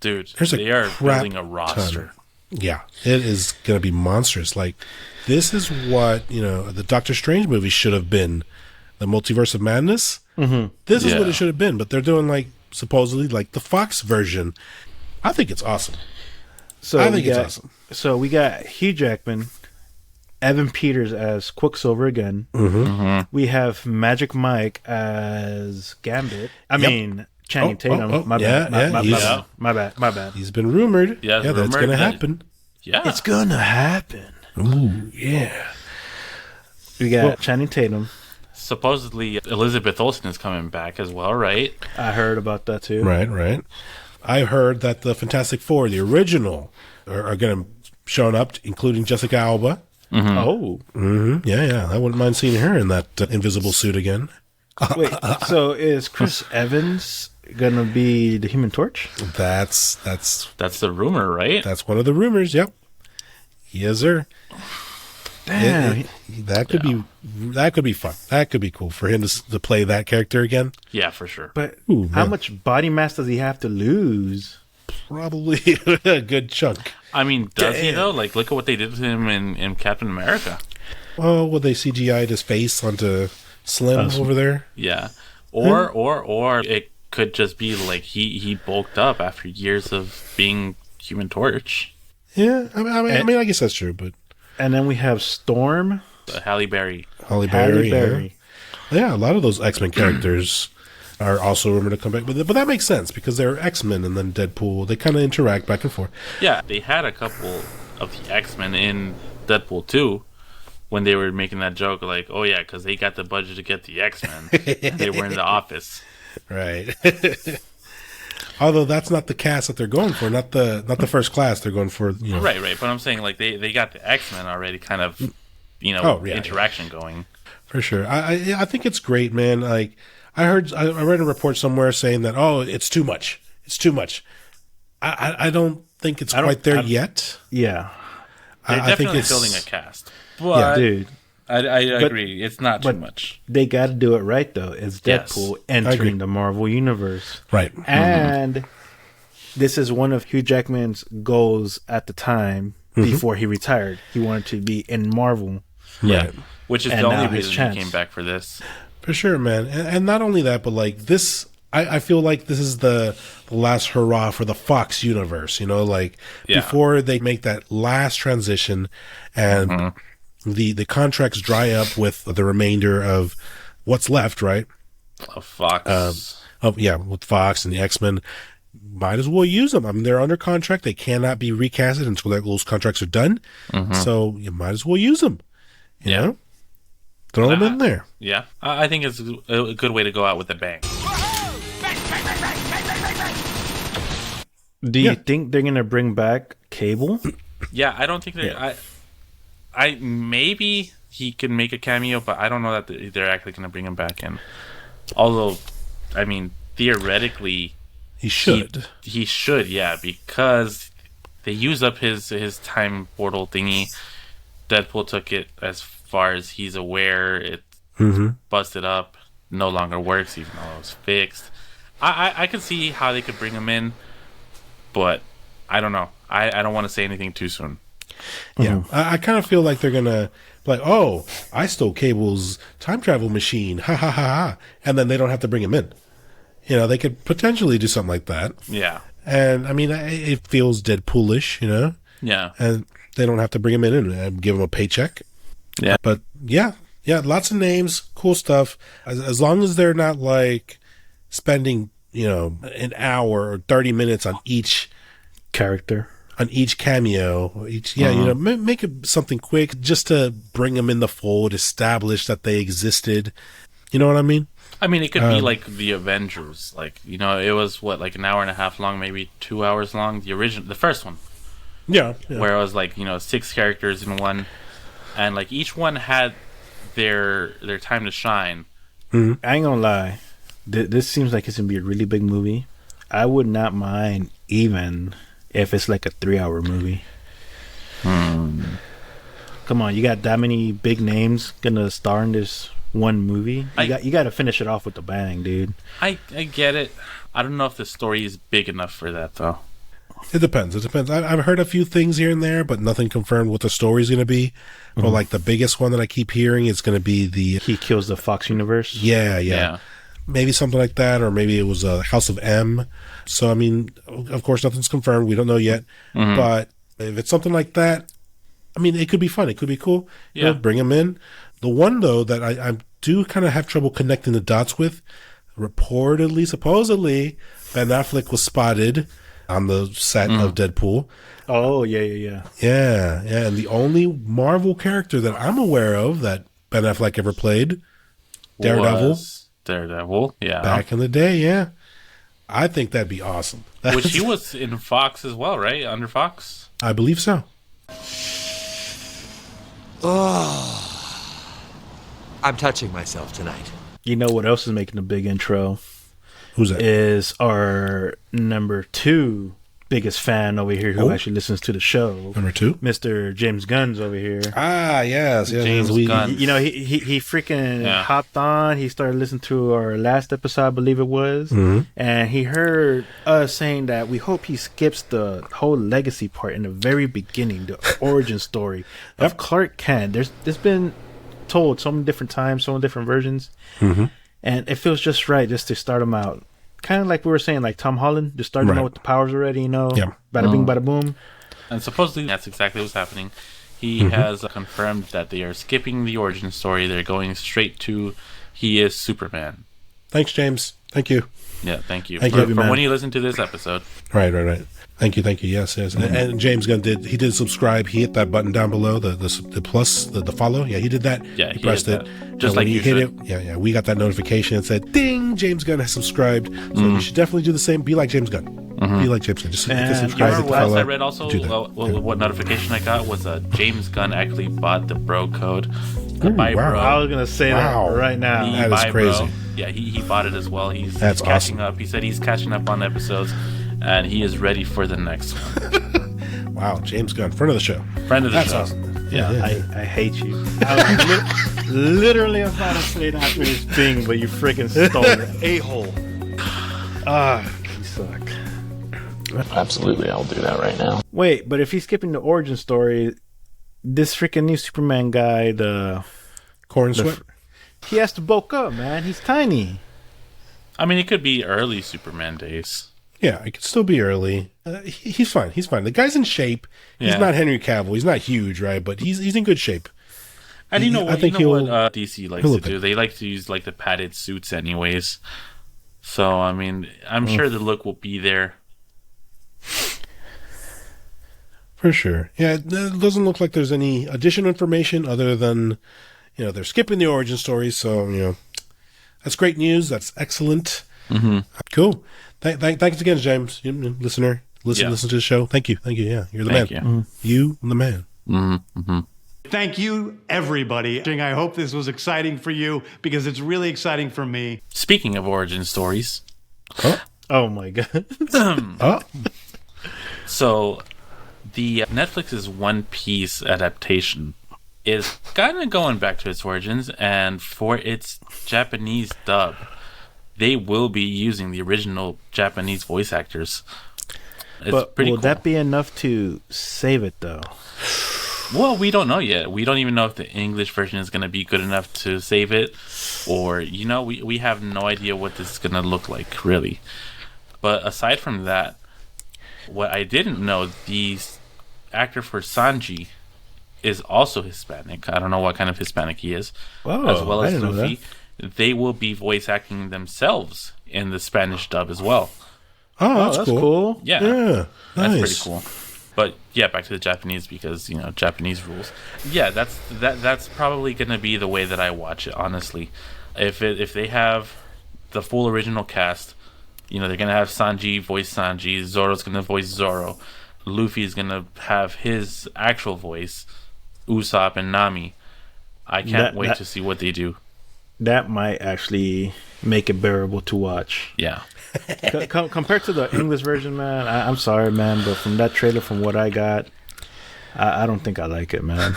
dude, they are building a roster. Ton. Yeah, it is going to be monstrous. Like, this is what, the Doctor Strange movie should have been. The Multiverse of Madness. Mm-hmm. This is what it should have been, but they're doing, like, supposedly, like, the Fox version. I think it's awesome. It's awesome. So we got Hugh Jackman, Evan Peters as Quicksilver again. Mm-hmm. Mm-hmm. We have Magic Mike as Gambit. Channing Tatum. My bad. He's been rumored. Yeah, that's going to happen. Yeah. It's going to happen. Ooh, yeah. We got Channing Tatum. Supposedly, Elizabeth Olsen is coming back as well, right? I heard about that too. Right. I heard that the Fantastic Four, the original, are going to show up, including Jessica Alba. Mm-hmm. Oh. Mm-hmm. Yeah. I wouldn't mind seeing her in that invisible suit again. Wait, so is Chris Evans going to be the Human Torch? That's the rumor, right? That's one of the rumors, yep. Yes, sir. Damn. That could be fun. That could be cool for him to play that character again. Yeah, for sure. But how much body mass does he have to lose? Probably a good chunk. I mean, does he though? Like, look at what they did to him in Captain America. Well, they CGI'd his face onto Slim over there? Yeah. Or it could just be like he bulked up after years of being Human Torch. Yeah, I mean, I guess that's true, but. And then we have Storm. Halle Berry. Yeah, a lot of those X-Men characters are also rumored to come back. But that makes sense because they're X-Men and then Deadpool. They kind of interact back and forth. Yeah, they had a couple of the X-Men in Deadpool 2 when they were making that joke like, oh yeah, because they got the budget to get the X-Men. They were in the office. Right. Although that's not the cast that they're going for, not the first class they're going for. Right. But I'm saying like they got the X-Men already kind of, interaction going. For sure. I think it's great, man. Like I read a report somewhere saying that it's too much. It's too much. I don't think it's quite there yet. Yeah. They're definitely building a cast. But yeah, dude. I agree. It's not too much. They got to do it right, though. It's Deadpool entering the Marvel Universe. Right. And this is one of Hugh Jackman's goals at the time before he retired. He wanted to be in Marvel. Yeah. Right. Which is the only reason he came back for this. For sure, man. And not only that, but like this, I feel like this is the last hurrah for the Fox universe, before they make that last transition and the contracts dry up with the remainder of what's left, right? Of Fox. With Fox and the X-Men. Might as well use them. I mean, they're under contract. They cannot be recasted until those contracts are done. So you might as well use them. You know? Throw them in there. Yeah. I think it's a good way to go out with a bang. Do you think they're going to bring back Cable? Yeah, I don't think they're... I maybe he can make a cameo, but I don't know that they're actually going to bring him back in. Although, I mean, theoretically... He should. He should, yeah, because they use up his time portal thingy. Deadpool took it as far as he's aware. It busted up, no longer works, even though it was fixed. I could see how they could bring him in, but I don't know. I don't want to say anything too soon. Yeah, I kind of feel like they're gonna I stole Cable's time travel machine, ha ha ha ha, and then they don't have to bring him in. they could potentially do something like that. Yeah. And I mean, it feels Deadpoolish, Yeah. and they don't have to bring him in and give him a paycheck. Yeah. But yeah, lots of names, cool stuff. As long as they're not like spending, an hour or 30 minutes on each character, on each cameo, make it something quick just to bring them in the fold, establish that they existed. You know what I mean? I mean, it could be like the Avengers. Like, it was like an hour and a half long, maybe 2 hours long. The first one. Yeah. Where it was like, 6 characters in one, and like each one had their time to shine. Mm-hmm. I ain't gonna lie, this seems like it's gonna be a really big movie. I would not mind even if it's like a 3-hour movie. Come on, you got that many big names gonna star in this one movie. You got to finish it off with a bang, dude. I get it. I don't know if the story is big enough for that though. It depends. I've heard a few things here and there, but nothing confirmed what the story's going to be. But like the biggest one that I keep hearing is going to be he kills the Fox universe. Yeah. Maybe something like that, or maybe it was a House of M. So I mean, of course, nothing's confirmed. We don't know yet. But if it's something like that, I mean, it could be fun. It could be cool. Yeah. Bring them in. The one though that I do kind of have trouble connecting the dots with, supposedly, Ben Affleck was spotted on the set of Deadpool. Oh, yeah. Yeah, and the only Marvel character that I'm aware of that Ben Affleck ever played, Daredevil. Daredevil, yeah. Back in the day, yeah. I think that'd be awesome. Which he was in Fox as well, right? Under Fox? I believe so. Oh, I'm touching myself tonight. You know what else is making a big intro? Who's that? Is our number 2 biggest fan over here who actually listens to the show. Number 2? Mr. James Gunn's over here. Ah, yes. James Gunn. He freaking hopped on. He started listening to our last episode, I believe it was. And he heard us saying that we hope he skips the whole legacy part in the very beginning, the origin story of Clark Kent. There's been told so many different times, so many different versions. And it feels just right just to start him out. Kind of like we were saying, like Tom Holland, just starting out with the powers already, Yeah. Bada bing, bada boom. And supposedly that's exactly what's happening. He has confirmed that they are skipping the origin story. They're going straight to he is Superman. Thanks, James. Thank you. Yeah, thank you. Thank you, for when you listen to this episode. Right. Thank you. Yes. And James Gunn did subscribe. He hit that button down below, the plus, the follow. Yeah, he did that. Yeah, he pressed it. Just like he hit it. Yeah. We got that notification. It said, "Ding! James Gunn has subscribed." So you should definitely do the same. Be like James Gunn. Be like James Gunn. Just subscribe. Remember what else I read also? What notification I got was James Gunn actually bought the bro code. Wow. Bro. I was gonna say that right now. That is crazy. Bro. Yeah, he bought it as well. He's awesome. catching up. He said he's catching up on episodes, and he is ready for the next one. Wow, James Gunn, friend of the show. That's awesome. Yeah. I hate you. I was literally about to say that after this thing, but you freaking stole it. A-hole. You suck. Absolutely, I'll do that right now. Wait, but if he's skipping the origin story, this freaking new Superman guy, Corn Sweat, he has to bulk up, man. He's tiny. I mean, it could be early Superman days. Yeah, it could still be early. He's fine. The guy's in shape. He's not Henry Cavill. He's not huge, right? But he's in good shape. And you know what DC likes to do? They like to use like the padded suits anyways. So, I mean, I'm sure the look will be there. For sure. Yeah, it doesn't look like there's any additional information other than, they're skipping the origin story. So, that's great news. That's excellent. Cool. Thanks again, James, listener. Listen to the show. Thank you. Yeah, you're the man. You the man. Thank you, everybody. I hope this was exciting for you because it's really exciting for me. Speaking of origin stories. Oh my God. So, the Netflix's One Piece adaptation is kind of going back to its origins, and for its Japanese dub, they will be using the original Japanese voice actors. It's but pretty will cool. that be enough to save it, though? Well, we don't know yet. We don't even know if the English version is going to be good enough to save it, or we have no idea what this is going to look like, really. But aside from that, what I didn't know, the actor for Sanji is also Hispanic. I don't know what kind of Hispanic he is. Oh, as well as I didn't know Luffy. They will be voice acting themselves in the Spanish dub as well. Oh, that's cool. Yeah, nice. That's pretty cool. But yeah, back to the Japanese because Japanese rules. Yeah, that's probably gonna be the way that I watch it. Honestly, if they have the full original cast, they're gonna have Sanji voice Sanji, Zoro's gonna voice Zoro, Luffy's gonna have his actual voice, Usopp and Nami. I can't wait to see what they do. That might actually make it bearable to watch. Yeah. Compared to the English version, man, I'm sorry, man, but from that trailer, from what I got, I don't think I like it, man.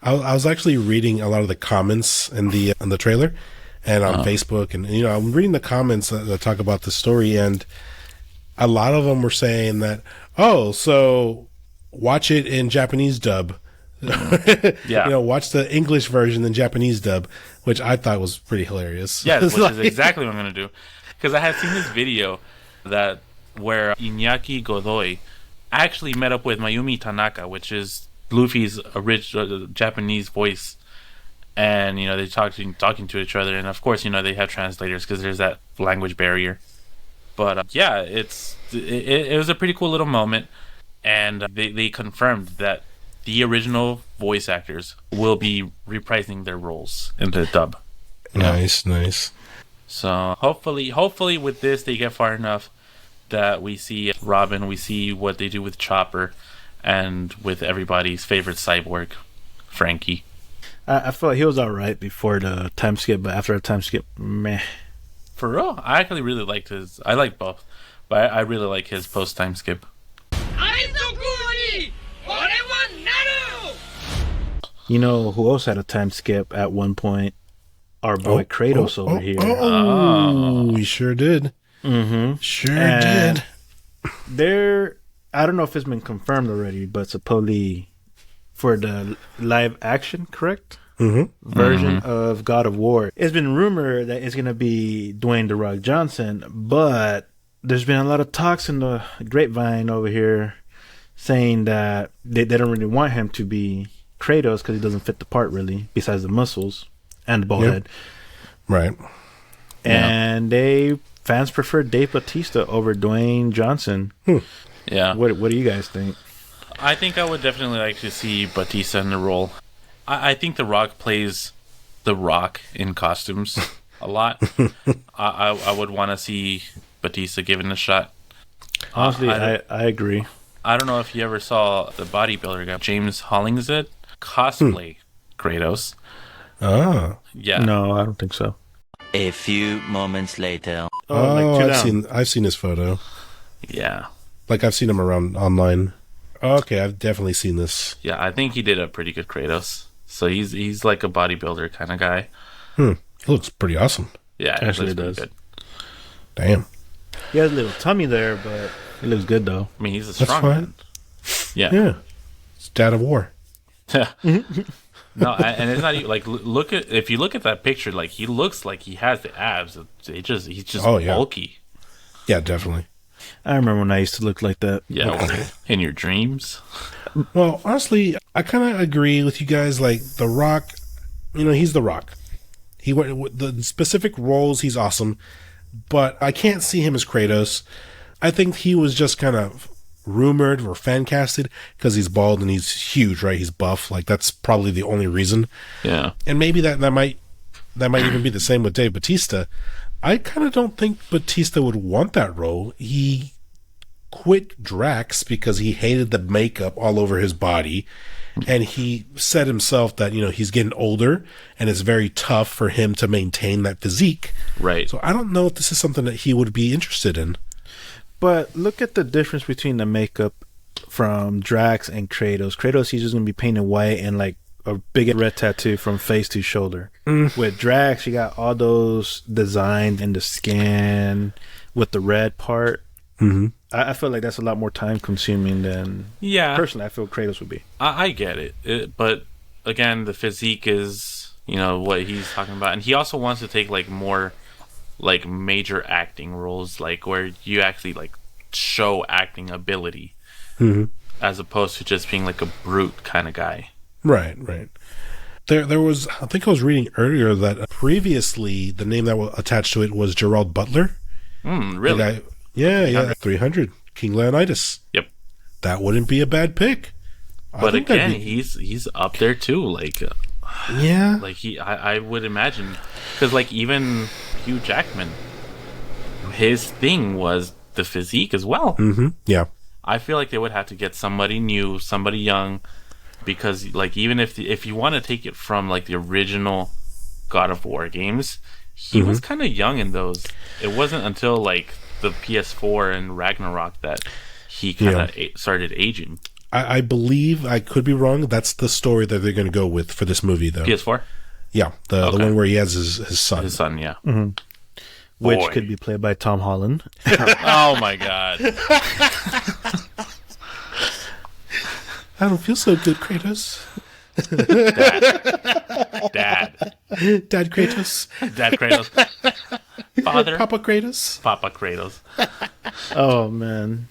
I was actually reading a lot of the comments in the trailer, and on Facebook, and I'm reading the comments that talk about the story, and a lot of them were saying that, so watch it in Japanese dub. Yeah. Watch the English version in Japanese dub, which I thought was pretty hilarious. Yes, which is exactly what I'm going to do. Because I had seen this video where Iñaki Godoy actually met up with Mayumi Tanaka, which is Luffy's original Japanese voice, and they talking to each other, and of course they have translators because there's that language barrier. But yeah, it was a pretty cool little moment, and they confirmed that the original voice actors will be reprising their roles in the dub. Nice. So hopefully with this they get far enough that we see Robin, we see what they do with Chopper, and with everybody's favorite cyborg, Frankie. I feel like he was alright before the time skip, but after the time skip, meh. For real, I actually really liked his. I like both, but I really like his post time skip. You know who else had a time skip at one point? Our boy Kratos over here. We sure did. Mm-hmm. Sure did. I don't know if it's been confirmed already, but supposedly for the live action, correct? Version of God of War. It's been rumored that it's going to be Dwayne "The Rock" Johnson, but there's been a lot of talks in the grapevine over here saying that they don't really want him to be Kratos because he doesn't fit the part really, besides the muscles and the bald head. Right. And fans prefer Dave Bautista over Dwayne Johnson. Yeah. What do you guys think? I think I would definitely like to see Bautista in the role. I think The Rock plays The Rock in costumes a lot. I would want to see Bautista given a shot. Honestly, I agree. I don't know if you ever saw the bodybuilder guy, James Hollingshead, cosplay Kratos. Oh. Yeah. No, I don't think so. A few moments later. I've seen his photo. Yeah. Like I've seen him around online. Okay, I've definitely seen this. Yeah, I think he did a pretty good Kratos. So he's like a bodybuilder kind of guy. He looks pretty awesome. Yeah, actually it does. Good. Damn. He has a little tummy there, but he looks good though. I mean, he's a strong man. Yeah. It's Dad of War. No, and it's not even like if you look at that picture, like he looks like he has the abs. He's just bulky. Yeah, definitely. I remember when I used to look like that. Yeah, in your dreams. Well, honestly, I kind of agree with you guys. Like The Rock, he's The Rock. He went with the specific roles. He's awesome, but I can't see him as Kratos. I think he was just kind of rumored or fan casted because he's bald and he's huge, right? He's buff. Like that's probably the only reason. Yeah, and maybe that might even be the same with Dave Bautista. I kind of don't think Bautista would want that role. He quit Drax because he hated the makeup all over his body, and he said himself that he's getting older and it's very tough for him to maintain that physique. Right. So I don't know if this is something that he would be interested in. But look at the difference between the makeup from Drax and Kratos. Kratos, he's just going to be painted white and like a big red tattoo from face to shoulder. With Drax, you got all those designs in the skin with the red part. I feel like that's a lot more time consuming than personally I feel Kratos would be. I get it, but again, the physique is what he's talking about, and he also wants to take like more like major acting roles, like where you actually like show acting ability, as opposed to just being like a brute kind of guy. Right. There was, I think I was reading earlier that previously the name that was attached to it was Gerald Butler. Really? Yeah, 300 King Leonidas. Yep. That wouldn't be a bad pick. But again, he's up there too. Like, like I would imagine, because like even Hugh Jackman, his thing was the physique as well. Yeah. I feel like they would have to get somebody new, somebody young, because like even if you want to take it from like the original God of War games, he was kind of young in those. It wasn't until like the PS4 and Ragnarok that he kind of started aging. I believe, I could be wrong, that's the story that they're going to go with for this movie, though. PS4? Yeah, the one where he has his son. His son, yeah. Which could be played by Tom Holland. Oh my god. I don't feel so good, Kratos. Dad Kratos. Dad Kratos. Father. Papa Kratos. Papa Kratos. Oh, man.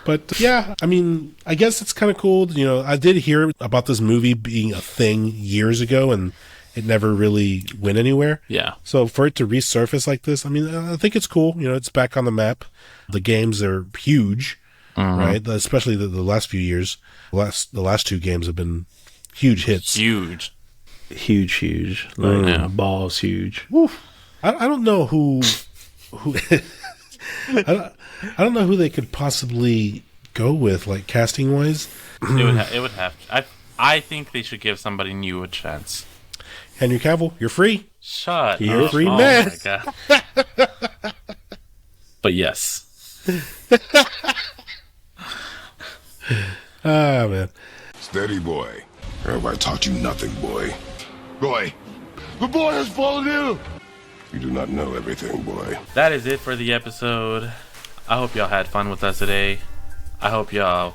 But yeah, I mean, I guess it's kind of cool. I did hear about this movie being a thing years ago, and it never really went anywhere. Yeah. So for it to resurface like this, I mean, I think it's cool. It's back on the map. The games are huge, right? Especially the last few years. The last two games have been huge hits. Huge. Like, balls huge. Woof. I don't know who I don't know who they could possibly go with, like casting wise. It would have. I think they should give somebody new a chance. Henry Cavill, you're free. Shut You're up. free, man. My God. But yes. Man. Steady, boy. Or have I taught you nothing, boy? Boy, the boy has fallen ill. You do not know everything, boy. That is it for the episode. I hope y'all had fun with us today. I hope y'all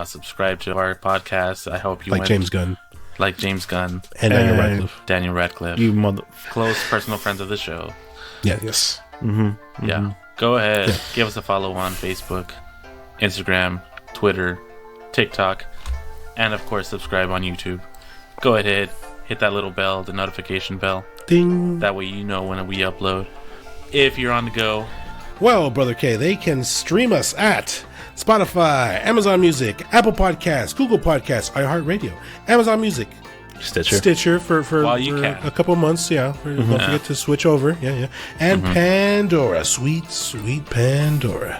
subscribed to our podcast. I hope you went. James Gunn. Like James Gunn. And Daniel Radcliffe. Daniel Radcliffe. You close personal friends of the show. Yeah, yes. Yeah. Go ahead. Give us a follow on Facebook, Instagram, Twitter, TikTok, and of course subscribe on YouTube. Go ahead. Hit that little bell, the notification bell. Ding. That way you know when we upload. If you're on the go. Well, Brother K, they can stream us at Spotify, Amazon Music, Apple Podcasts, Google Podcasts, iHeartRadio, Amazon Music, Stitcher for a couple months. Yeah, don't forget to switch over. Yeah, and Pandora, sweet Pandora.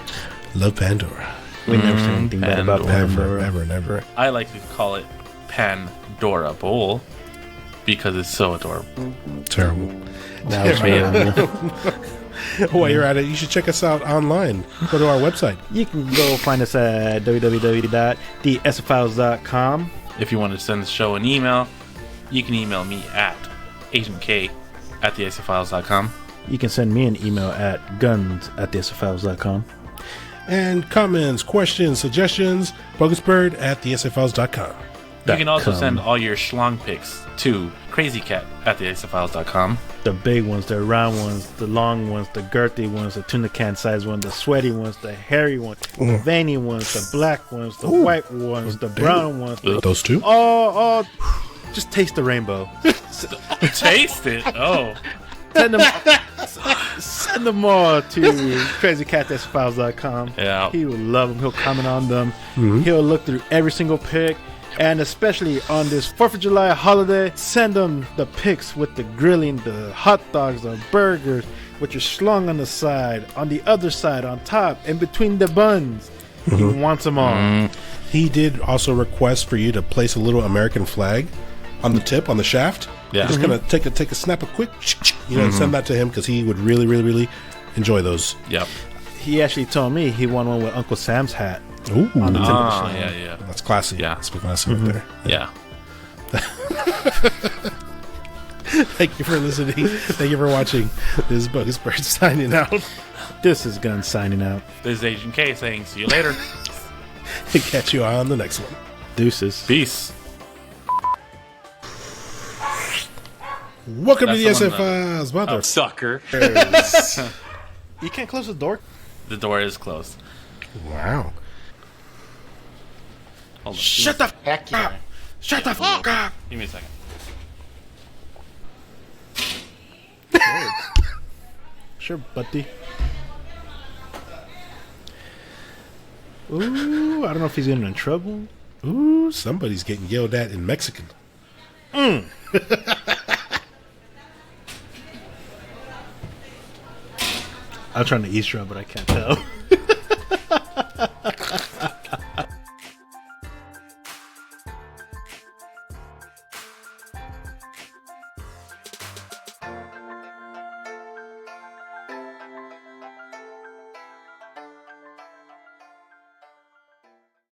Love Pandora. We never say anything bad about Pandora. Ever. I like to call it Pandora Bowl because it's so adorable. Terrible. While you're at it, you should check us out online. Go to our website. You can go find us at www.theesefiles.com. If you want to send the show an email, you can email me at agentk@theesefiles.com. You can send me an email at guns@theesefiles.com. And comments, questions, suggestions, bogusbird@theesefiles.com. You can also send all your schlong pics to crazycat@theesefiles.com. The big ones, the round ones, the long ones, the girthy ones, the tuna can size ones, the sweaty ones, the hairy ones, the veiny ones, the black ones, the white ones, the brown ones. Those two? Oh, just taste the rainbow. Taste it? Oh. Send them all to crazycat@theesefiles.com. Yeah. He will love them. He'll comment on them. He'll look through every single pic. And especially on this 4th of July holiday, send them the pics with the grilling, the hot dogs, the burgers, with your schlong on the side, on the other side, on top, in between the buns. He wants them all. He did also request for you to place a little American flag on the tip, on the shaft. Yeah. Just gonna take a snap, a quick, send that to him because he would really, really, really enjoy those. Yep. He actually told me he wanted one with Uncle Sam's hat. Ooh. On the tip of the schlong. Yeah. That's classy. Yeah. That's classy right there. Yeah. Thank you for listening. Thank you for watching. This is Bogus Bird signing out. This is Gunn signing out. This is Agent K saying, see you later. And catch you on the next one. Deuces. Peace. Welcome to the ESE Files, mother sucker. You can't close the door? The door is closed. Wow. Hold on. Shut the fuck up. Shut the fuck up. Give me a second. Sure, buddy. Ooh, I don't know if he's getting in trouble. Ooh, somebody's getting yelled at in Mexican. I'm trying to eavesdrop, but I can't tell.